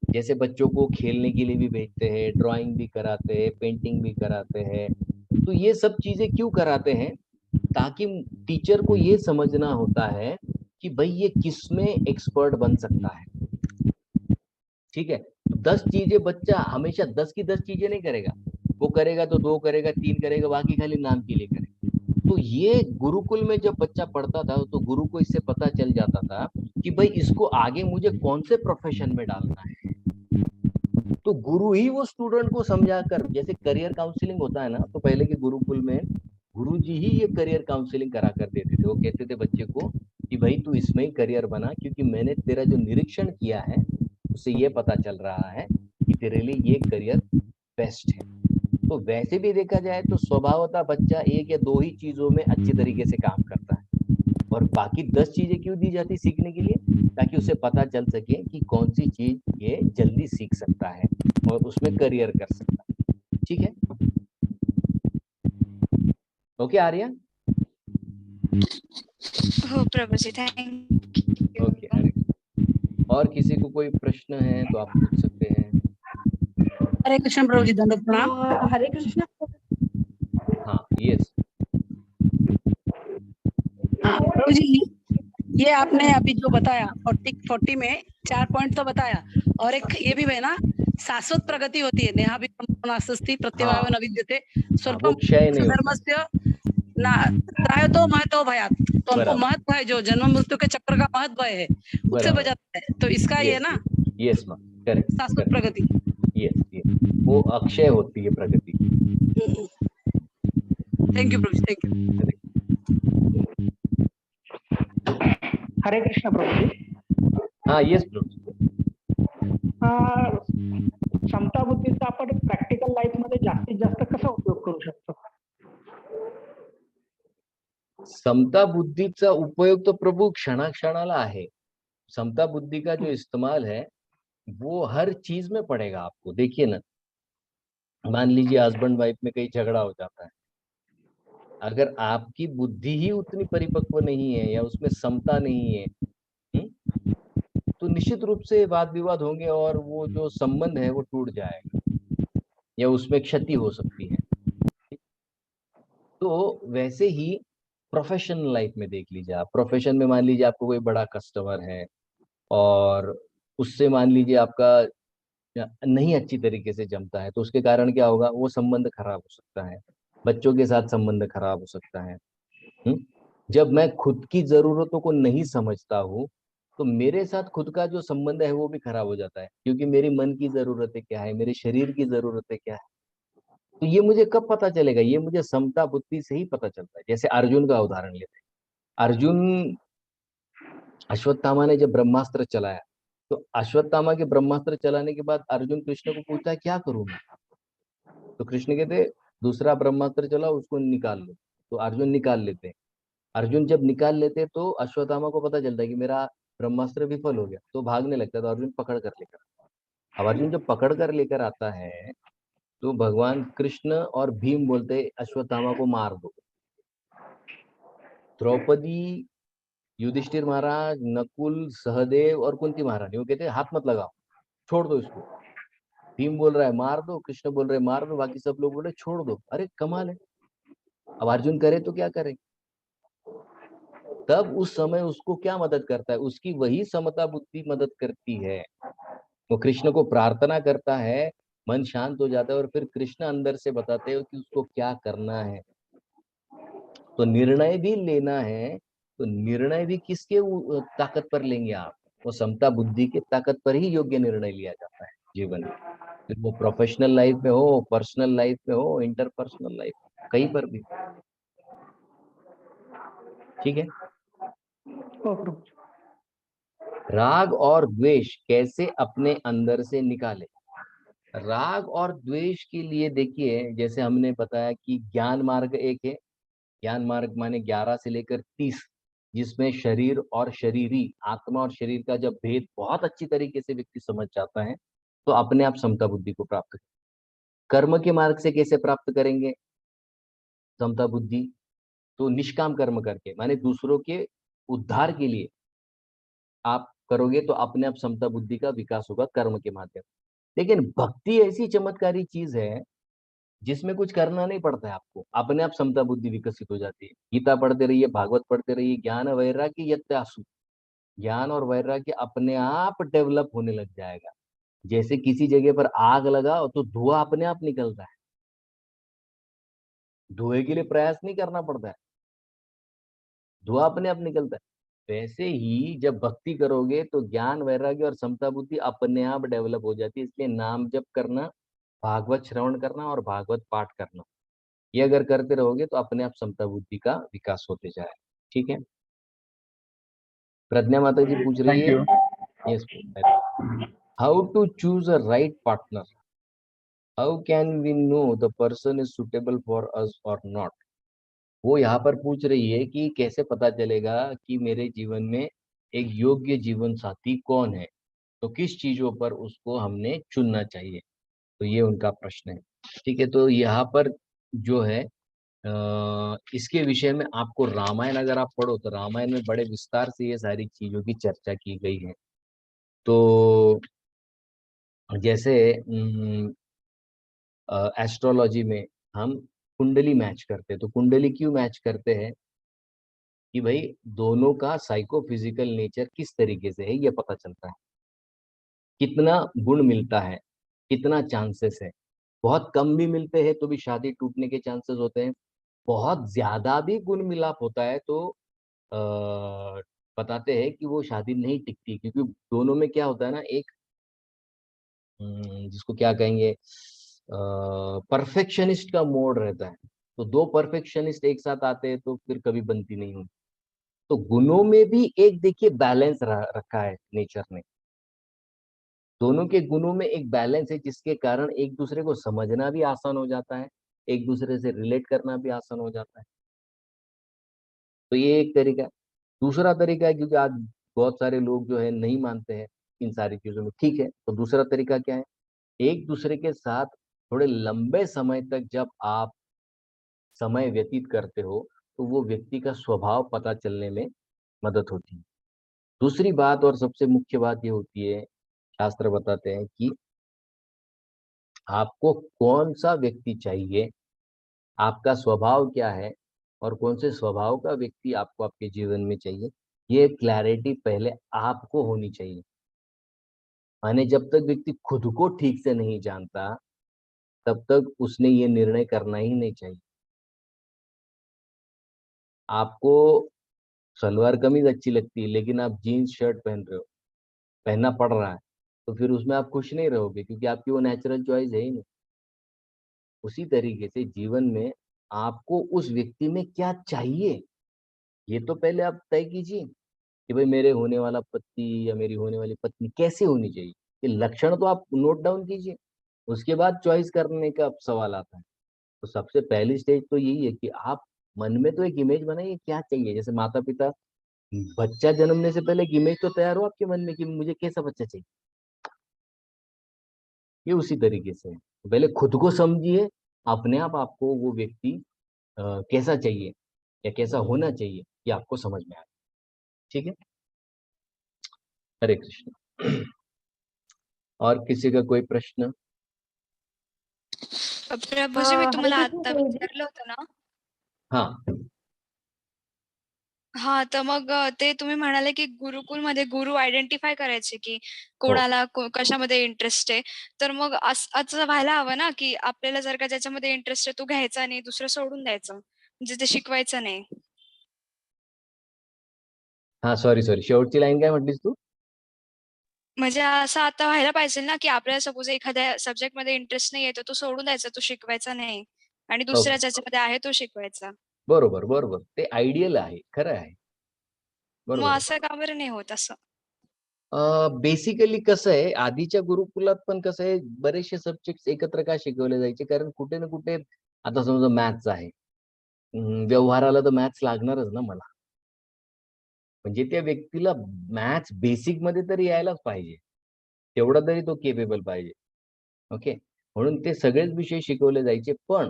जैसे बच्चों को खेलने के लिए भी भेजते हैं, ड्राइंग भी कराते हैं, पेंटिंग भी कराते हैं। तो ये सब चीजें क्यों कराते हैं? ताकि टीचर को ये समझना होता है कि भाई ये किस में एक्सपर्ट बन सकता है। ठीक है, तो 10 चीजें बच्चा हमेशा 10 की 10 चीजें नहीं करेगा। वो करेगा तो 2 करेगा, 3 करेगा, बाकी खाली नाम के लिए करेगा। तो ये गुरुकुल में जब बच्चा पढ़ता था तो गुरु को इससे पता चल जाता था कि भाई इसको आगे मुझे कौन से प्रोफेशन में डालना है। तो गुरु ही वो स्टूडेंट को समझा कर, जैसे करियर काउंसलिंग होता है ना, तो पहले के गुरुकुल में गुरु जी ही ये करियर काउंसलिंग करा कर देते थे। वो कहते थे बच्चे को कि भाई तू इसमें ही करियर बना, क्योंकि मैंने तेरा जो निरीक्षण किया है उससे ये पता चल रहा है कि तेरे लिए ये करियर बेस्ट है। तो वैसे भी देखा जाए तो स्वभावतः बच्चा 1 या 2 ही चीजों में अच्छी तरीके से काम करता है, और बाकी 10 चीजें क्यों दी जाती सीखने के लिए? ताकि उसे पता चल सके कि कौन सी चीज ये जल्दी सीख सकता है और उसमें करियर कर सकता है। ठीक है, ओके आर्या?
हो प्रभु जी, थैंक यू।
ओके, हरे। और किसी को कोई प्रश्न है तो आप पूछ सकते हैं।
हरे कृष्ण प्रभु जी, दंडवत प्रणाम।
हरे कृष्ण।
हाँ, यस।
प्रभु जी, ये आपने अभी जो बताया 40 में 4 पॉइंट तो बताया, और एक ये भी है ना, शाश्वत प्रगति होती है। नेहा भी नास्ति प्रत्यवाय न विद्यते स्वल्पम
वो क्षय नहीं होता।
धर्मस्य ना त्रायतो महतो भयात। तो हमको
बराबर।
महत्व है, जो जन्म मृत्यु के चक्र का महत्व है, उससे
बराबर।
बचाता है। तो इसका ये ना
yes ma'am, correct
Shashwat
correct.
Pragati.
Yes, वो अक्षय होती है प्रगति।
Thank you Prabhu ji, thank you.
Hare Krishna Prabhu ji.
हाँ, यस प्रभु।
समता बुद्धीचा आपण प्रॅक्टिकल लाईफ मध्ये जास्तीत जास्त कसा उपयोग करू शकतो?
समता बुद्धीचा उपयोग तो प्रभु क्षणाक्षणाला आहे। समता बुद्धि का जो इस्तेमाल है वो हर चीज में पड़ेगा आपको। देखिए ना, मान लीजिए हस्बैंड वाइफ में कहीं झगड़ा हो जाता है, अगर आपकी बुद्धि ही उतनी परिपक्व नहीं है या उसमें समता नहीं है, तो निश्चित रूप से वाद विवाद होंगे और वो जो संबंध है वो टूट जाएगा या उसमें क्षति हो सकती है। तो वैसे ही प्रोफेशनल लाइफ में देख लीजिए आप। प्रोफेशन में मान लीजिए आपको कोई बड़ा कस्टमर है और उससे मान लीजिए आपका नहीं अच्छी तरीके से जमता है, तो उसके कारण क्या होगा? वो संबंध खराब हो सकता है, बच्चों के साथ संबंध खराब हो सकता है। जब मैं खुद की जरूरतों को नहीं समझता हूँ तो मेरे साथ खुद का जो संबंध है वो भी खराब हो जाता है, क्योंकि मेरी मन की जरूरतें क्या है, मेरे शरीर की जरूरतें क्या है। तो ये मुझे कब पता चलेगा? ये मुझे समता बुद्धि से ही पता चलता है। जैसे अर्जुन का उदाहरण लेते हैं। अर्जुन, अश्वत्थामा ने जब ब्रह्मास्त्र चलाया, तो अश्वत्थामा के ब्रह्मास्त्र चलाने के बाद अर्जुन कृष्ण को पूछता है क्या करूं मैं? तो कृष्ण कहते दूसरा ब्रह्मास्त्र चला, उसको निकाल लो। तो अर्जुन निकाल लेते हैं। अर्जुन जब निकाल लेते तो अश्वत्थामा को पता चलता है कि मेरा ब्रह्मास्त्र विफल हो गया, तो भागने लगता है। तो अर्जुन पकड़ कर लेकर आता है। अब अर्जुन जब पकड़ कर लेकर आता है तो भगवान कृष्ण और भीम बोलते अश्वत्थामा को मार दो। द्रौपदी, युधिष्ठिर महाराज, नकुल, सहदेव और कुंती महारानी वो कहते हैं हाथ मत लगाओ, छोड़ दो इसको। भीम बोल रहा है मार दो, कृष्ण बोल रहे हैं मार दो, बाकी सब लोग बोल रहे हैं छोड़ दो। अरे कमाल है। अब अर्जुन करे तो क्या करे? तब उस समय उसको क्या मदद करता है? उसकी वही समता बुद्धि मदद करती है। वो कृष्ण को प्रार्थना करता है, मन शांत हो जाता है और फिर कृष्ण अंदर से बताते हो कि उसको क्या करना है। तो निर्णय भी लेना है, तो निर्णय भी किसके ताकत पर लेंगे आप? वो समता बुद्धि के ताकत पर ही योग्य निर्णय लिया जाता है जीवन में। फिर वो प्रोफेशनल लाइफ में हो, पर्सनल लाइफ में हो, इंटरपर्सनल लाइफ, कहीं पर भी। ठीक है।
हो प्रभु जी।
राग और द्वेष कैसे अपने अंदर से निकाले? राग और द्वेष के लिए देखिए, जैसे हमने बताया कि ज्ञान मार्ग एक है। ज्ञान मार्ग माने 11 से लेकर 30, जिसमें शरीर और शरीरी, आत्मा और शरीर का जब भेद बहुत अच्छी तरीके से व्यक्ति समझ जाता है तो अपने आप समता बुद्धि को प्राप्त करें। कर्म के मार्ग से कैसे प्राप्त करेंगे समता बुद्धि? तो निष्काम कर्म करके, माने दूसरों के उद्धार के लिए आप करोगे तो अपने आप समता बुद्धि का विकास होगा कर्म के माध्यम। लेकिन भक्ति ऐसी चमत्कारी चीज है जिसमें कुछ करना नहीं पड़ता है आपको, अपने आप समता बुद्धि विकसित हो जाती है। गीता पढ़ते रहिए, भागवत पढ़ते रहिए, ज्ञान वैराग्य यत्यासु, ज्ञान और वैराग्य अपने आप डेवलप होने लग जाएगा। जैसे किसी जगह पर आग लगाओ तो धुआं अपने आप निकलता है, धुएं के लिए प्रयास नहीं करना पड़ता है, धुआं अपने आप निकलता है। वैसे ही जब भक्ति करोगे तो ज्ञान वैराग्य और समता बुद्धि अपने आप डेवलप हो जाती है। इसलिए नाम जप करना, भागवत श्रवण करना और भागवत पाठ करना, ये अगर करते रहोगे तो अपने आप समता बुद्धि का विकास होते जाए। ठीक है। प्रज्ञा माता जी पूछ रही
थैंक
है,
you.
Yes, how to choose a right partner? How can we know the person is suitable for us और नॉट? वो यहाँ पर पूछ रही है कि कैसे पता चलेगा कि मेरे जीवन में एक योग्य जीवन साथी कौन है, तो किस चीजों पर उसको हमने चुनना चाहिए। तो ये उनका प्रश्न है। ठीक है। तो यहाँ पर जो है इसके विषय में आपको रामायण अगर आप पढ़ो तो रामायण में बड़े विस्तार से ये सारी चीजों की चर्चा की गई है। तो जैसे एस्ट्रोलॉजी में हम कुंडली मैच करते हैं, तो कुंडली क्यों मैच करते हैं कि भाई दोनों का साइको फिजिकल नेचर किस तरीके से है ये पता चलता है, कितना गुण मिलता है, कितना चांसेस है। बहुत कम भी मिलते हैं तो भी शादी टूटने के चांसेस होते हैं, बहुत ज्यादा भी गुण मिलाप होता है तो बताते हैं कि वो शादी नहीं टिकती, क्योंकि दोनों में क्या होता है ना, एक जिसको क्या कहेंगे, परफेक्शनिस्ट का मोड रहता है। तो दो परफेक्शनिस्ट एक साथ आते हैं तो फिर कभी बनती नहीं होती। तो गुणों में भी एक देखिए बैलेंस रखा है नेचर ने, दोनों के गुणों में एक बैलेंस है जिसके कारण एक दूसरे को समझना भी आसान हो जाता है, एक दूसरे से रिलेट करना भी आसान हो जाता है। तो ये एक तरीका है। दूसरा तरीका है, क्योंकि आज बहुत सारे लोग जो है नहीं मानते हैं इन सारी चीजों में, ठीक है, तो दूसरा तरीका क्या है, एक दूसरे के साथ थोड़े लंबे समय तक जब आप समय व्यतीत करते हो तो वो व्यक्ति का स्वभाव पता चलने में मदद होती है। दूसरी बात और सबसे मुख्य बात ये होती है, शास्त्र बताते हैं कि आपको कौन सा व्यक्ति चाहिए, आपका स्वभाव क्या है और कौन से स्वभाव का व्यक्ति आपको आपके जीवन में चाहिए, ये क्लैरिटी पहले आपको होनी चाहिए। माने जब तक व्यक्ति खुद को ठीक से नहीं जानता तब तक उसने ये निर्णय करना ही नहीं चाहिए। आपको सलवार कमीज अच्छी लगती है लेकिन आप जीन्स शर्ट पहन रहे हो, पहनना पड़ रहा है, तो फिर उसमें आप खुश नहीं रहोगे क्योंकि आपकी वो नेचुरल चॉइस है ही नहीं। उसी तरीके से जीवन में आपको उस व्यक्ति में क्या चाहिए ये तो पहले आप तय कीजिए कि भाई मेरे होने वाला पति या मेरी होने वाली पत्नी कैसे होनी चाहिए। ये लक्षण तो आप नोट डाउन कीजिए, उसके बाद चॉइस करने का सवाल आता है। तो सबसे पहली स्टेज तो यही है कि आप मन में तो एक इमेज बनाइए क्या चाहिए। जैसे माता पिता, बच्चा जन्मने से पहले एक इमेज तो तैयार हो आपके मन में कि मुझे कैसा बच्चा चाहिए। ये उसी तरीके से है। तो पहले खुद को समझिए, अपने आप आपको वो व्यक्ति कैसा चाहिए या कैसा होना चाहिए, ये आपको समझ में आए, ठीक है? हरे कृष्ण। और किसी का कोई प्रश्न?
प्रभूजी मी
हरे
तुम्हाला
कृष्ण
आता
प्रभूजी.
विचारलं होतं ना.
हाँ,
हा तर मग ते तुम्ही म्हणाले की गुरुकुलमध्ये गुरु आयडेंटिफाय करायचे की कोणाला कशामध्ये इंटरेस्ट आहे. तर मग असं व्हायला हवं ना की आपल्याला जर का ज्याच्यामध्ये इंटरेस्ट आहे तो घ्यायचा नाही, दुसरं सोडून द्यायचं. म्हणजे ते शिकवायचं नाही.
हाँ सॉरी सॉरी, शेवटची लाईन काय म्हटलीस तू?
म्हणजे असं आता व्हायला पाहिजे ना की आपल्याला सपोज एखाद्या सब्जेक्टमध्ये इंटरेस्ट नाहीये तर तो सोडून द्यायचा, तो शिकवायचा नाही. आणि दुसऱ्या
ओके,
ज्याच्यामध्ये आहे तो शिकवायचा.
बरोबर बरोबर, ते आयडियल आहे, खरं आहे,
मग
बरोबर आहे.
असं का बरं नाही होत असं?
बेसिकली कसं आहे, आधीच्या गुरुकुलात पण कसं आहे, बरेचसे सब्जेक्ट एकत्र का शिकवले जायचे, कारण कुठे ना कुठे आता समजा मॅथ्स आहे, व्यवहाराला तर मॅथ्स लागणारच ना मला. म्हणजे त्या व्यक्तीला मॅथ्स बेसिक मध्ये तरी यायलाच पाहिजे, तेवढा तरी तो केपेबल पाहिजे. ओके, म्हणून ते सगळेच विषय शिकवले जायचे. पण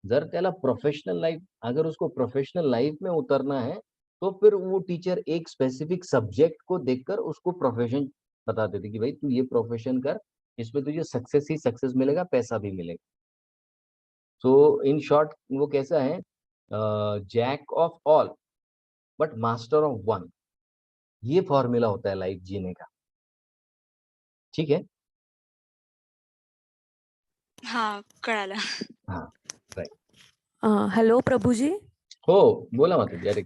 जर त्याला प्रोफेशनल लाइफ, अगर उसको प्रोफेशनल लाइफ में उतरना है, तो फिर वो टीचर एक स्पेसिफिक सब्जेक्ट को देखकर उसको प्रोफेशन बताते थे कि भाई तू ये प्रोफेशन कर, इसमें तुझे सक्सेस ही सक्सेस मिलेगा, पैसा भी मिलेगा. सो इन शॉर्ट वो कैसा है, jack of all but master of one, ये फॉर्मूला होता है लाइफ जीने का. ठीक है.
हा कळालं.
हाँ, राइट.
हॅलो प्रभूजी.
हो, बोला माताजी. अरे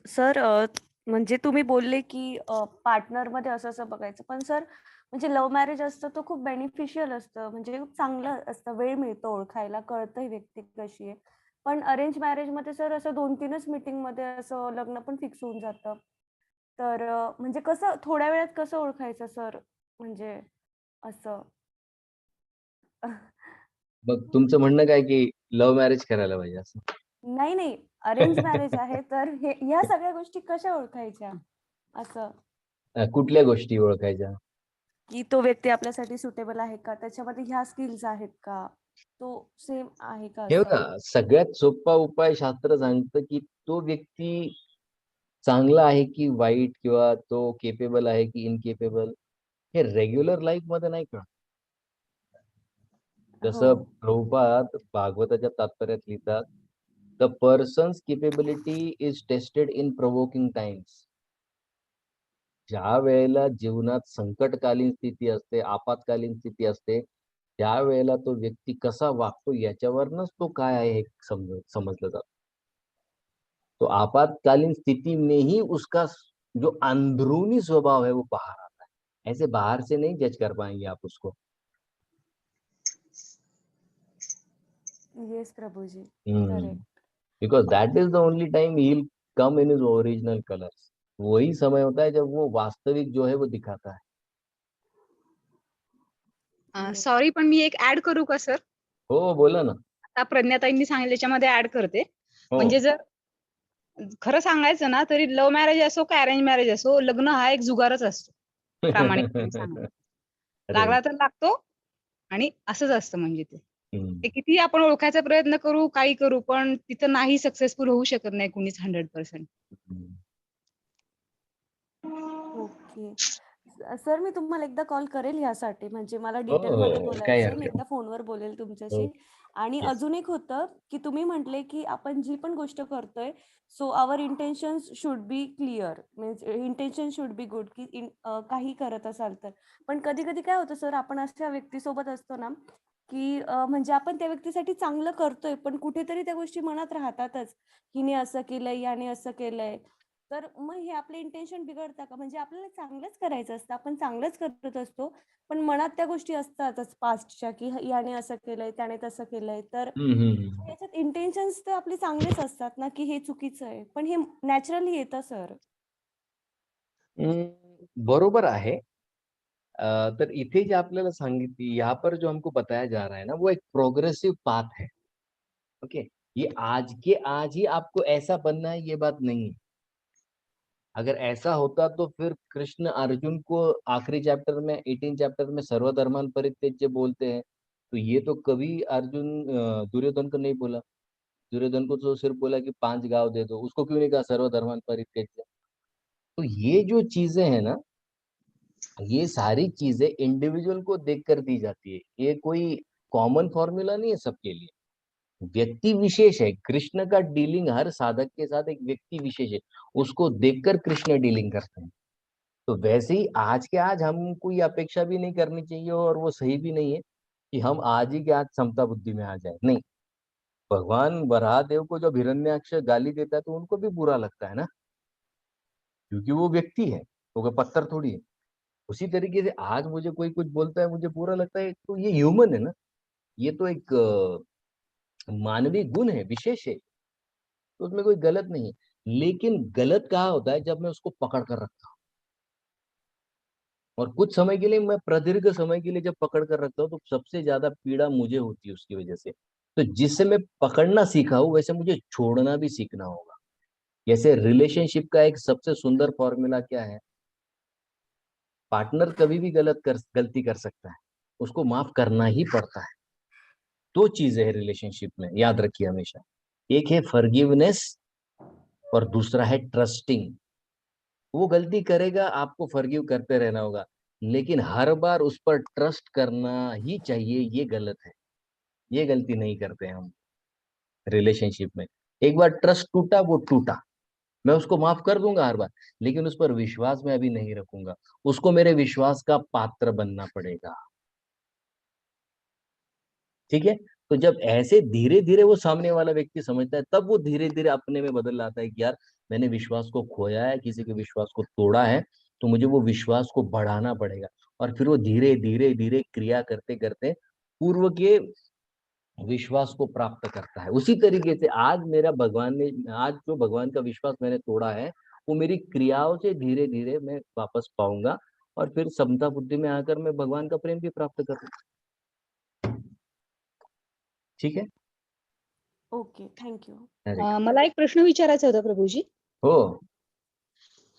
सर, म्हणजे तुम्ही बोलले की पार्टनरमध्ये असं बघायचं, पण सर म्हणजे लव्ह मॅरेज असतं तो खूप बेनिफिशियल असतं, म्हणजे खूप चांगलं असतं, वेळ मिळतो ओळखायला, कळतं व्यक्ती कशी आहे. पण अरेंज मॅरेजमध्ये सर असं 2-3च मीटिंगमध्ये असं लग्न पण फिक्स होऊन जातं. तर म्हणजे कसं थोड्या वेळात कसं ओळखायचं सर, म्हणजे असं?
मग तुमचं म्हणणं काय की लव्ह मॅरेज करायला पाहिजे असं?
नाही, नाही. अरेंज मॅरेज आहे, तर ह्या सगळ्या गोष्टी कशा ओळखायच्या असं?
कुठल्या गोष्टी ओळखायच्या?
की तो व्यक्ती आपल्यासाठी सुटेबल आहे का? त्याच्यामध्ये ह्या स्किल्स आहेत का? तो सेम आहे का
हे
असं?
बघा, सगळ्यात सोपा उपाय शास्त्र सांगतं की तो व्यक्ती चांगला आहे की वाईट, किंवा तो केपेबल आहे की इनकेपेबल, हे रेग्युलर लाईफमध्ये नाही कळत.
हो.
जसं प्रभुपाद भागवताच्या तात्पर्यात लिहितात, the persons capability is tested in provoking times. ज्या वेळेला जीवनात संकटकालीन स्थिती असते, आपत्कालीन स्थिती असते, त्यावेळेला तो व्यक्ती कसा वागतो याच्यावरनच तो काय आहे हे समजलं जातं. तो आपातकालीन स्थिति में ही उसका जो अंदरूनी स्वभाव है वो बाहर आता है. ऐसे बाहर से नहीं जज कर पाएंगे आप उसको.
Yes Prabhuji.
Hmm,
correct.
Because that is the only time he will come in his original colours. वही समय होता है जब वो वास्तविक जो है वो दिखाता है.
येस.
सॉरी, पण मी एक ऍड करू का सर?
हो, बोला ना.
आता प्रज्ञाताईंनी सांगितलं त्याच्यामध्ये ऍड करते.
हो.
म्हणजे जर खरं सांगायचं ना, तरी लव्ह मॅरेज असो का अरेंज मॅरेज असो, लग्न हा एक जुगारच असतो. प्रामाणिकपणे सांगायचं. लागला
राईट.
तर लागतो आणि असंच असतं म्हणजे ते.
हम्म.
ते किती आपण ओळखायचा प्रयत्न करू, काही करू, पण तिथं नाही सक्सेसफुल होऊ शकत नाही कुणीच 100%.
हम्म.
ओके. सर मी तुम्हाला एकदा कॉल करेल ह्यासाठी, म्हणजे मला
हो
डिटेलमध्ये
हो, काही
बोलायचंय. मी
हरकत
एकदा फोनवर बोलेल तुमच्याशी.
नाही.
आणि
येस.
अजून एक होतं की तुम्ही म्हटले की आपण जी पण गोष्ट करतोय, so our intentions should be clear, means intention should be good, की काही करत असाल तर. पण कधी कधी काय होतं सर, आपण अशा व्यक्तीसोबत असतो ना की म्हणजे आपण त्या व्यक्तीसाठी चांगलं करतोय, पण कुठेतरी त्या गोष्टी मनात राहतातच. हिने असं केलंय, याने असं केलंय. तर मग हे आपले इंटेन्शन बिघडतं का? म्हणजे आपल्याला चांगलंच करायचं असतं, आपण चांगलंच करत असतो, पण मनात त्या गोष्टी असतातच पास्टच्या, की याने असं केलंय, त्याने तसं केलंय. तर
हम्म.
याच्यात इंटेन्शन्स तर आपले चांगलेच असतात ना, की हे चुकीचं आहे, पण हे नॅचरली येतं सर.
बरोबर आहे. तर इथे जे आपल्याला सांगितली, यहाँ पर जो हमको बताया जा रहा है ना, वो एक प्रोग्रेसिव पाथ है. ओके, ये आज के आज ही आपको ऐसा बनना है, ये बात नहीं है. अगर ऐसा होता तो फिर कृष्ण अर्जुन को आखिरी चैप्टर में 18 चैप्टर में सर्वधर्मान परित्यज्य बोलते हैं, तो ये तो कभी अर्जुन दुर्योधन को नहीं बोला. दुर्योधन को तो सिर्फ बोला कि 5 गांव दे दो, उसको क्यों नहीं कहा सर्वधर्मान परित्यज्य। तो ये जो चीजें हैं ना, ये सारी चीजें इंडिविजुअल को देखकर दी जाती है, ये कोई कॉमन फॉर्मूला नहीं है सबके लिए, व्यक्ति विशेष है। कृष्ण का डीलिंग हर साधक के साथ एक व्यक्ति विशेष है, उसको देखकर कृष्ण डीलिंग करते हैं। तो वैसे ही आज के आज हम कोई अपेक्षा भी नहीं करनी चाहिए, और वो सही भी नहीं है कि हम आज ही के आज समता बुद्धि में आ जाए, नहीं। भगवान वराहदेव को जब हिरण्याक्ष गाली देता है तो उनको भी बुरा लगता है ना, क्योंकि वो व्यक्ति है, वो कोई पत्थर थोड़ी है। उसी तरीके से आज मुझे कोई कुछ बोलता है, मुझे बुरा लगता है, तो ये ह्यूमन है ना, ये तो एक मानवीय गुण है, विशेष है, तो उसमें कोई गलत नहीं है। लेकिन गलत कहाँ होता है, जब मैं उसको पकड़ कर रखता हूँ, और कुछ समय के लिए, मैं प्रदीर्घ समय के लिए जब पकड़ कर रखता हूँ, तो सबसे ज्यादा पीड़ा मुझे होती है उसकी वजह से। तो जिससे मैं पकड़ना सीखा हूँ, वैसे मुझे छोड़ना भी सीखना होगा। जैसे रिलेशनशिप का एक सबसे सुंदर फॉर्मूला क्या है, पार्टनर कभी भी गलती कर सकता है, उसको माफ करना ही पड़ता है। दो चीजें है रिलेशनशिप में, याद रखिए हमेशा, एक है फॉरगिवनेस और दूसरा है ट्रस्टिंग। वो गलती करेगा, आपको फॉरगिव करते रहना होगा, लेकिन हर बार उस पर ट्रस्ट करना ही चाहिए, ये गलत है। ये गलती नहीं करते हम रिलेशनशिप में। एक बार ट्रस्ट टूटा, वो टूटा, मैं उसको माफ कर दूंगा हर बार, लेकिन उस पर विश्वास मैं अभी नहीं रखूंगा, उसको मेरे विश्वास का पात्र बनना पड़ेगा। ठीक है। तो जब ऐसे धीरे धीरे वो सामने वाला व्यक्ति समझता है, तब वो धीरे धीरे अपने में बदल लाता है कि यार मैंने विश्वास को खोया है, किसी के विश्वास को तोड़ा है, तो मुझे वो विश्वास को बढ़ाना पड़ेगा। और फिर वो धीरे धीरे धीरे क्रिया करते करते पूर्व के विश्वास को प्राप्त करता है। उसी तरीके से आज जो भगवान का विश्वास मैंने तोड़ा है, वो मेरी क्रियाओं से धीरे धीरे मैं वापस पाऊंगा, और फिर समता बुद्धि में आकर मैं भगवान का प्रेम भी प्राप्त करूंगा। ठीक है।
Okay, thank you.
मला एक प्रश्न विचारायचा होता प्रभूजी.
हो.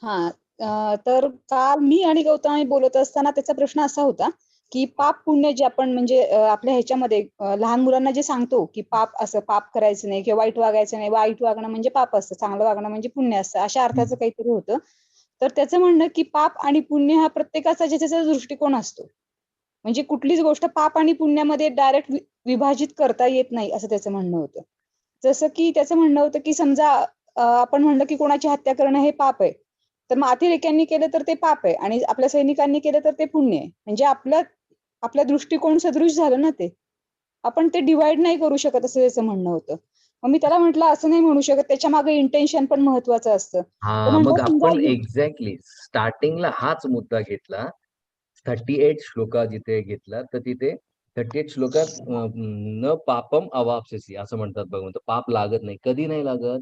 हा तर काल मी आणि गौतमी बोलत असताना त्याचा प्रश्न असा होता की पाप पुण्य जे आपण म्हणजे आपल्या ह्याच्यामध्ये लहान मुलांना जे सांगतो की पाप करायचं नाही किंवा वाईट वागायचं नाही, वाईट वागणं म्हणजे पाप असतं, चांगलं वागणं म्हणजे पुण्य असतं, अशा अर्थाचं काहीतरी होतं. तर त्याचं म्हणणं की पाप आणि पुण्य हा प्रत्येकाचा ज्याचा दृष्टिकोन असतो, म्हणजे कुठलीच गोष्ट पाप आणि पुण्यामध्ये डायरेक्ट विभाजित करता येत नाही, असं त्याचं म्हणणं होतं. जसं की त्याचं म्हणणं होतं की समजा आपण म्हणलं की कोणाची हत्या करणं हे पाप आहे, तर मग अतिरेक्यांनी केलं तर ते पाप आहे आणि आपल्या सैनिकांनी केलं तर ते पुण्य आहे. म्हणजे आपल्या दृष्टिकोन सदृश झालं ना ते. आपण ते डिवाइड नाही करू शकत, असं त्याचं म्हणणं होतं. मग मी त्याला म्हटलं असं नाही म्हणू शकत, त्याच्या मागे इंटेन्शन पण महत्वाचं असतं. तर
हा,
म्हणतो
मग
समजा
आपण एक्झॅक्टली स्टार्टिंगला हाच मुद्दा घेतला. 38 श्लोका जिथे घेतला, तर तिथे 38 श्लोकात न पापम अवाप्स्यसि असं म्हणतात भगवंत. पाप लागत नाही. कधी नाही लागत?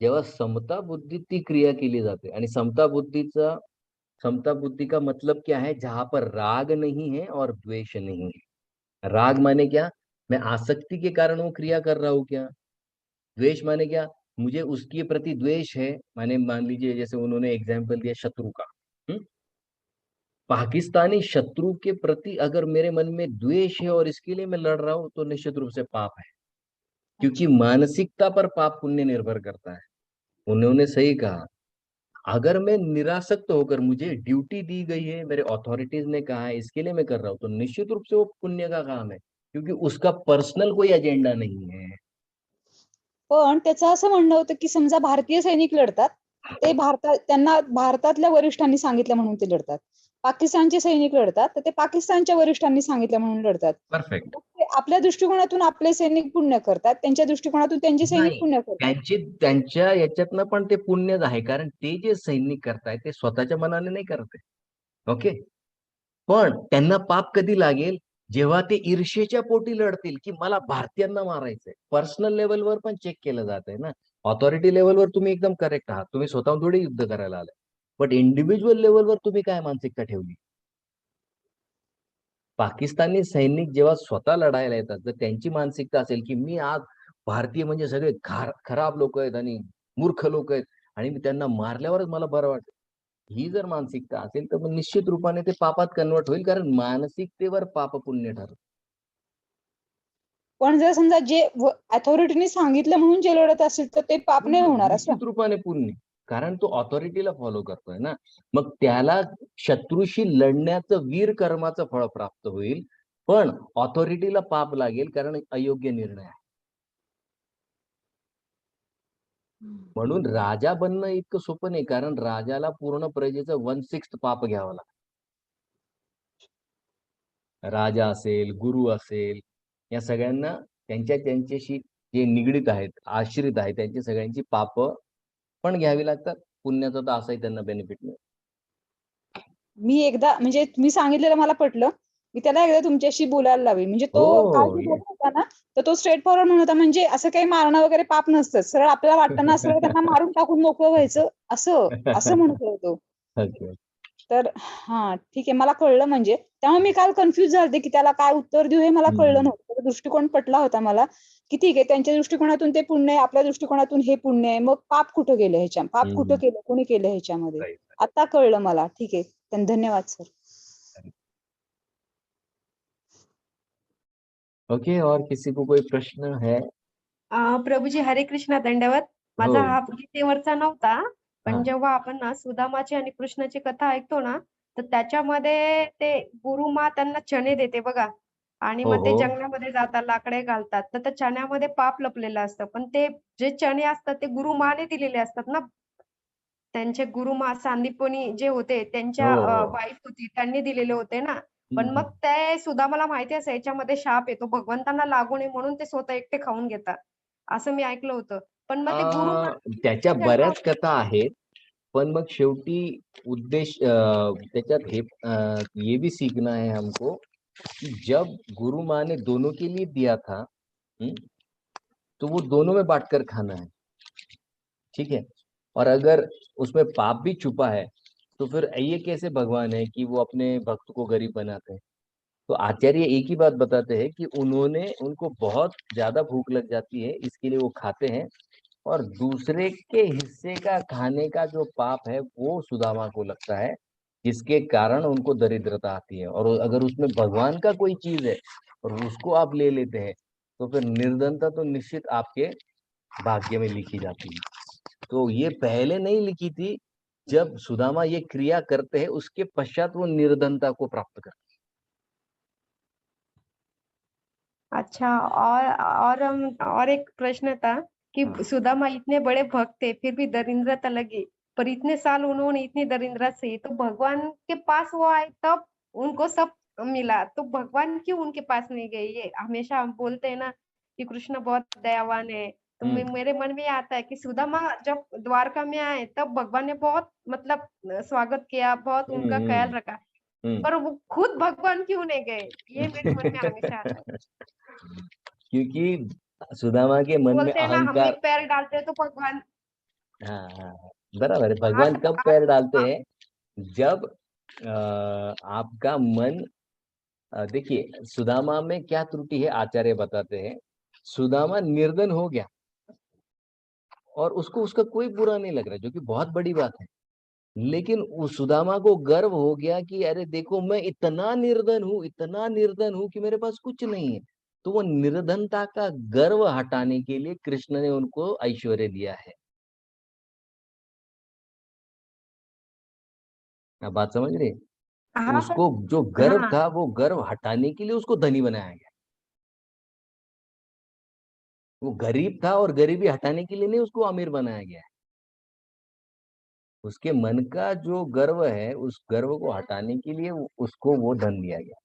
जेव्हा समता बुद्धीत ती क्रिया केली जाते. आणि समता बुद्धि का मतलब क्या है? जहां पर राग नहीं है और द्वेष नहीं है। राग माने क्या? मैं आसक्ति के कारण वो क्रिया कर रहा हूँ क्या? द्वेष माने क्या? मुझे उसके प्रति द्वेष है, माने मान लीजिए जैसे उन्होंने एग्जाम्पल दिया शत्रु का। पाकिस्तानी शत्रु के प्रति अगर मेरे मन में द्वेष है और इसके लिए मैं लड़ रहा हूं, तो निश्चित रूप से पाप है, क्योंकि मानसिकता पर पाप पुण्य निर्भर करता है। उन्होंने सही कहा, अगर मैं निरासक्त होकर, मुझे ड्यूटी दी गई है, मेरे अथॉरिटीज ने कहा है, इसके लिए मैं कर रहा हूँ, तो निश्चित रूप से वो पुण्य का काम है, क्योंकि उसका पर्सनल कोई एजेंडा नहीं है।
पण त्याचं असं म्हणणं होतं की समजा भारतीय सैनिक लढतात, ते त्यांना भारतातल्या वरिष्ठांनी सांगितलं म्हणून ते लढतात. पाकिस्तानचे सैनिक लढतात, तर ते पाकिस्तानच्या वरिष्ठांनी सांगितलं म्हणून लढतात.
परफेक्ट.
आपल्या दृष्टिकोनातून आपले सैनिक पुण्य करतात, त्यांच्या दृष्टिकोनातून त्यांचे सैनिक पुण्य करतात.
त्यांच्या याच्यातनं पण ते पुण्यच आहे, कारण ते जे सैनिक करतायत ते स्वतःच्या मनाने नाही करत. ओके. पण त्यांना पाप कधी लागेल? जेव्हा ते ईर्षेच्या पोटी लढतील की मला भारतीयांना मारायचंय. पर्सनल लेवलवर पण चेक केलं जात आहे ना. ऑथॉरिटी लेवलवर तुम्ही एकदम करेक्ट आहात, तुम्ही स्वतःहून थोडी युद्ध करायला आलाय. बट इंडिव्हिज्युअल लेवलवर तुम्ही काय मानसिकता ठेवली? पाकिस्तानी सैनिक जेव्हा स्वतः लढायला येतात, तर त्यांची मानसिकता असेल की मी आज भारतीय म्हणजे सगळे खराब लोक आहेत आणि मूर्ख लोक आहेत, आणि मी त्यांना मारल्यावरच मला बरं वाटतं. ही जर मानसिकता असेल तर मग निश्चित रूपाने ते पापात कन्वर्ट होईल, कारण मानसिकतेवर पाप पुण्य ठरत.
पण जर समजा जे अथॉरिटीने सांगितलं म्हणून जे लढत असेल तर ते पाप नाही होणार असं.
निश्चित रूपाने पुण्य, कारण तो ऑथॉरिटीला फॉलो करतोय ना, मग त्याला शत्रूशी लढण्याचं वीर कर्माचं फळ प्राप्त होईल, पण ऑथॉरिटीला पाप लागेल कारण अयोग्य निर्णय आहे. म्हणून राजा बनणं इतकं सोपं नाही, कारण राजाला पूर्ण प्रजेचं 1/6 पाप घ्यावं लागतं. राजा असेल, गुरु असेल, या सगळ्यांना त्यांच्याशी जे निगडीत आहेत, आश्रित आहेत, त्यांची सगळ्यांची पाप पण घ्यावी लागतात. पुण्याचा तर असाही त्यांना बेनिफिट मिळेल.
मी एकदा म्हणजे तुम्ही सांगितलेलं मला पटलं. मी त्याला एकदा तुमच्याशी बोलायला लावेल. म्हणजे तो काल
हो,
जो बोलत होता ना, तर तो स्ट्रेट फॉरवर्ड म्हणत होता. म्हणजे असं काही मारणं वगैरे पाप नसतं. सरळ आपल्याला वाटतं ना असं त्यांना मारून टाकून मोकळं व्हायचं असं म्हणत होता तो.
ओके.
तर हां, ठीक आहे. मला कळलं म्हणजे. त्यामुळे मी काल कन्फ्यूज झाले की त्याला काय उत्तर देऊ हे मला कळलं नव्हतं. त्याचा दृष्टिकोन पटला होता मला, की ठीक आहे त्यांच्या दृष्टिकोनातून ते पुण्य आहे, आपल्या दृष्टिकोनातून हे पुण्य आहे. मग पाप कुठं गेलं ह्याच्या? पाप कुठं केलं? कोणी केलं ह्याच्यामध्ये?
राईट.
आता कळलं मला. ठीक आहे. धन्यवाद सर.
ओके, और किसी को कोई प्रश्न है?
प्रभूजी हरे कृष्णा, दंडवत. माझा
हो.
हा गीतेवरचा नव्हता,
हां.
पण जेव्हा आपण ना सुदामाची आणि कृष्णाची कथा ऐकतो ना, तर त्याच्यामध्ये ते गुरुमा त्यांना चणे देते बघा, आणि
हो,
मग ते
हो.
जंगलामध्ये जातात, लाकडे घालतात, तर त्या चण्यामध्ये पाप लपलेलं असतं. पण ते जे चणे असतात ते गुरुमाने दिलेले असतात ना. त्यांचे गुरुमा सांदीपनी जे होते त्यांच्या
हो, हो.
वाईफ होती, त्यांनी दिलेले होते ना. पण
हं,
मग ते सुदामाला माहिती असं याच्यामध्ये शाप आहे, तो भगवंतांना लागू नये म्हणून ते स्वतः एकटे खाऊन घेतात. असं मी ऐकलं होतं. पण मग ते गुरुमा
त्याच्या बऱ्याच
जंगलात
कथा आहेत, पण मग शेवटी उद्देश त्याच्यात ये भी सीखना है हमको कि जब गुरु माँ ने दोनों के लिए दिया था, तो वो दोनों में बांटकर खाना है, ठीक है? और अगर उसमें पाप भी छुपा है, तो फिर ये कैसे भगवान है कि वो अपने भक्त को गरीब बनाते हैं? तो आचार्य एक ही बात बताते हैं कि उनको बहुत ज्यादा भूख लग जाती है, इसके लिए वो खाते हैं, और दूसरे के हिस्से का खाने का जो पाप है वो सुदामा को लगता है, जिसके कारण उनको दरिद्रता आती है। और अगर उसमें भगवान का कोई चीज है और उसको आप ले लेते हैं, तो फिर निर्धनता तो निश्चित आपके भाग्य में लिखी जाती है। तो ये पहले नहीं लिखी थी, जब सुदामा ये क्रिया करते हैं उसके पश्चात वो निर्धनता को प्राप्त करते हैं।
अच्छा, और एक प्रश्न था कि
हाँ।
सुदामा इतने बड़े भक्त थे, फिर भी दरिद्रता लगी, पर इतने साल उन्होंने इतनी दरिद्रता सही, तो भगवान के पास वो आए तब उनको सब मिला, तो भगवान क्यों उनके पास नहीं गए? ये हमेशा हम बोलते हैं ना कि कृष्ण बहुत दयावान है, तो मेरे मन में ये आता है कि सुदामा जब द्वारका में आए तब भगवान ने बहुत मतलब स्वागत किया, बहुत उनका ख्याल रखा, पर वो खुद भगवान क्यों नहीं गए? ये मेरे मन में हमेशा आता है।
क्योंकि सुदामा के मन में
बोलते हैं ना हम भी
अहंकार।
पैर डालते हैं तो भगवान
हाँ, हाँ, हाँ, बराबर है।
आज
भगवान कब पैर डालते हैं? जब आपका मन, देखिए सुदामा में क्या त्रुटि है आचार्य बताते हैं। सुदामा निर्धन हो गया और उसको उसका कोई बुरा नहीं लग रहा, जो कि बहुत बड़ी बात है। लेकिन उस सुदामा को गर्व हो गया कि अरे देखो मैं इतना निर्धन हूं कि मेरे पास कुछ नहीं है। तो वो निर्धनता का गर्व हटाने के लिए कृष्ण ने उनको ऐश्वर्य दिया है। आप बात समझ रहे हैं?
हाँ सर,
उसको जो गर्व
हाँ
था वो गर्व हटाने के लिए उसको धनी बनाया गया। वो गरीब था और गरीबी हटाने के लिए नहीं उसको अमीर बनाया गया है। उसके मन का जो गर्व है उस गर्व को हटाने के लिए उसको वो धन दिया गया।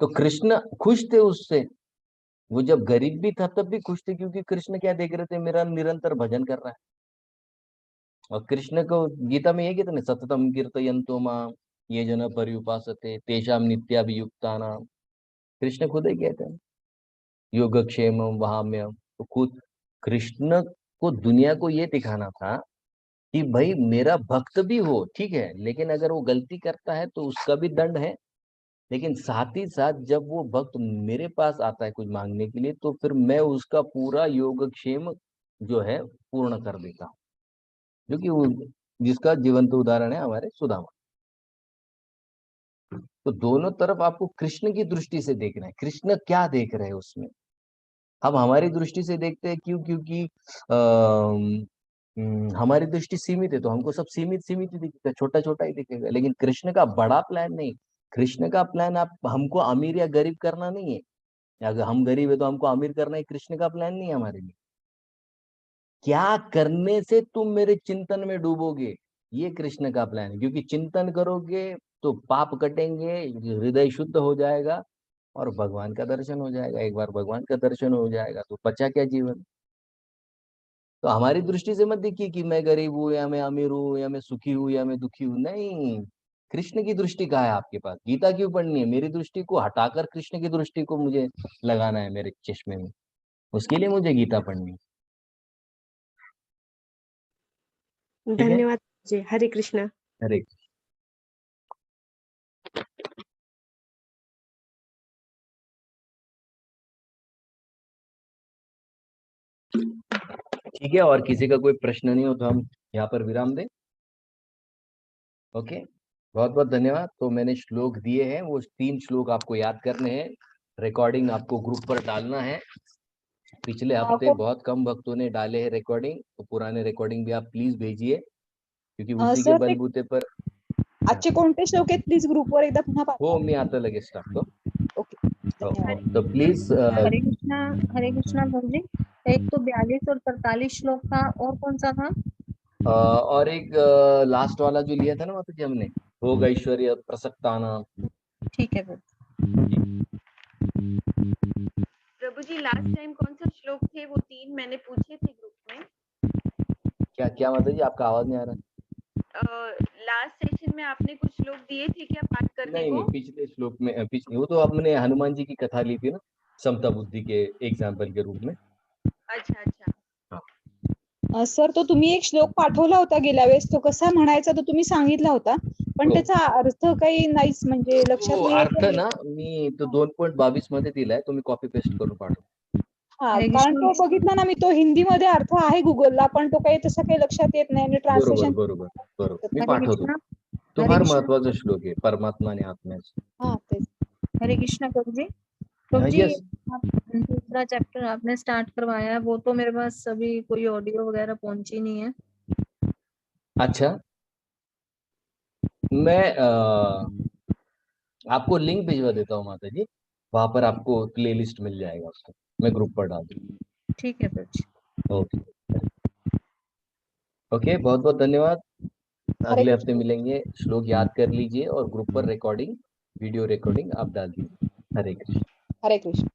तो कृष्ण खुश थे उससे। वो जब गरीब भी था तब भी खुश थे, क्योंकि कृष्ण क्या देख रहे थे, मेरा निरंतर भजन कर रहा है। और कृष्ण को गीता में ये कहते हैं, सततम कीर्तयन्तो माम ये जन पर्युपासते तेषाम नित्याभियुक्तानाम। कृष्ण खुद ही कहते हैं योगक्षेमम वहाम्यम। तो खुद कृष्ण को दुनिया को ये दिखाना था कि भाई मेरा भक्त भी हो, ठीक है, लेकिन अगर वो गलती करता है तो उसका भी दंड है। लेकिन साथ ही साथ जब वो भक्त मेरे पास आता है कुछ मांगने के लिए, तो फिर मैं उसका पूरा योगक्षेम जो है पूर्ण कर देता हूँ, जो कि जिसका जीवंत उदाहरण है हमारे सुदामा। तो दोनों तरफ आपको कृष्ण की दृष्टि से देखना है, कृष्ण क्या देख रहे हैं उसमें। हम हमारी दृष्टि से देखते हैं, क्यों? क्योंकि हमारी दृष्टि सीमित है, तो हमको सब सीमित सीमित ही दिखेगा, छोटा छोटा ही दिखेगा। लेकिन कृष्ण का बड़ा प्लान नहीं। कृष्ण का प्लान आप हमको अमीर या गरीब करना नहीं है। अगर हम गरीब है तो हमको अमीर करना है, कृष्ण का प्लान नहीं है हमारे लिए। क्या करने से तुम मेरे चिंतन में डूबोगे, ये कृष्ण का प्लान है। क्योंकि चिंतन करोगे तो पाप कटेंगे, हृदय शुद्ध हो जाएगा और भगवान का दर्शन हो जाएगा। एक बार भगवान का दर्शन हो जाएगा तो बचा क्या जीवन। तो हमारी दृष्टि से मत देखिए कि मैं गरीब हूँ या मैं अमीर हूँ या मैं सुखी हूँ या मैं दुखी हूँ। नहीं, कृष्ण की दृष्टि कहाँ है आपके पास? गीता क्यों पढ़नी है? मेरी दृष्टि को हटाकर कृष्ण की दृष्टि को मुझे लगाना है मेरे चश्मे में, उसके लिए मुझे गीता पढ़नी है। ठीक है,
धन्यवाद जी। हरे कृष्णा।
हरे ठीक है, और किसी का कोई प्रश्न नहीं हो तो हम यहाँ पर विराम दें। ओके, बहुत बहुत धन्यवाद। तो मैंने श्लोक दिए हैं, वो 3 श्लोक आपको याद करने हैं। रिकॉर्डिंग आपको ग्रुप पर डालना है। पिछले हफ्ते बहुत कम भक्तों ने डाले हैं रिकॉर्डिंग, तो पुराने रिकॉर्डिंग भी आप प्लीज भेजिए, क्योंकि उसी के
सर ते
बलबूते पर।
आजचे कोणते श्लोक आहेत प्लीज ग्रुपवर एकदा पुन्हा
हो,
पाठवा.
मी आता लगेच टाकतो.
ओके, धन्यवाद.
तो प्लीज
हरे कृष्णा प्रभु जी। एक तो 42 और 43 श्लोक था, और कौन सा था?
और एक लास्ट वाला जो लिया था ना माता जी हमने, भोग ऐश्वर्य प्रसक्ताना।
ठीक है फिर।
प्रभु जी लास्ट टाइम कौन सा श्लोक थे? वो 3 मैंने पूछे थे ग्रुप में।
क्या क्या माता जी, आपका आवाज नहीं आ रहा?
लास्ट सेशन में आपने कुछ श्लोक दिए थे क्या पाठ करने
नहीं
को?
नहीं, पिछले श्लोक में पिछले, वो तो आपने हनुमान जी की कथा ली थी ना, समता बुद्धि के एग्जाम्पल के रूप में।
अच्छा अच्छा।
सर तो तुम्ही एक श्लोक पाठवला होता गेल्या वेळेस, तो कसा म्हणायचा तो तुम्ही सांगितला होता, पण
हो.
त्याचा अर्थ काही नाहीच म्हणजे लक्षात
तो
नाही
अर्थ
येत.
ना मी तो 2.22 मध्ये दिलाय, तुम्ही कॉपी पेस्ट करून पाठवा.
हा,
हरे
कारण
कृष्ण।
तो बघितला ना मी, तो हिंदीमध्ये अर्थ आहे गुगलला, पण तो काही तसा काही लक्षात येत नाही आणि
बरोबर
ट्रान्सलेशन.
बरोबर बरोबर, मी
हरे
पाठवतो.
कृष्णा।
तो
हरे
फार
कृष्णा।
महत्वाचा श्लोक आहे, परमात्मा आणि आत्म्याचा.
हा तेच.
हरे कृष्णा प्रभु जी। प्रभु जी,
यस.
आप दूसरा चैप्टर आपने स्टार्ट करवाया है, वो तो मेरे पास अभी कोई ऑडियो वगैरह पहुंची नहीं है।
अच्छा, मैं आपको लिंक भिजवा देता हूँ माता जी, वहां पर आपको प्ले लिस्ट मिल जाएगा उसका, मैं ग्रुप पर डाल दूंगा.
ठीक है प्रभु जी।
ओके ओके, बहुत बहुत धन्यवाद.
हरे
अगले हफ्ते
कृष्ण.
मिलेंगे. श्लोक याद कर लीजिए और ग्रुप पर रिकॉर्डिंग, वीडियो रिकॉर्डिंग आप डाल दीजिए. हरे कृष्ण.
हरे कृष्ण.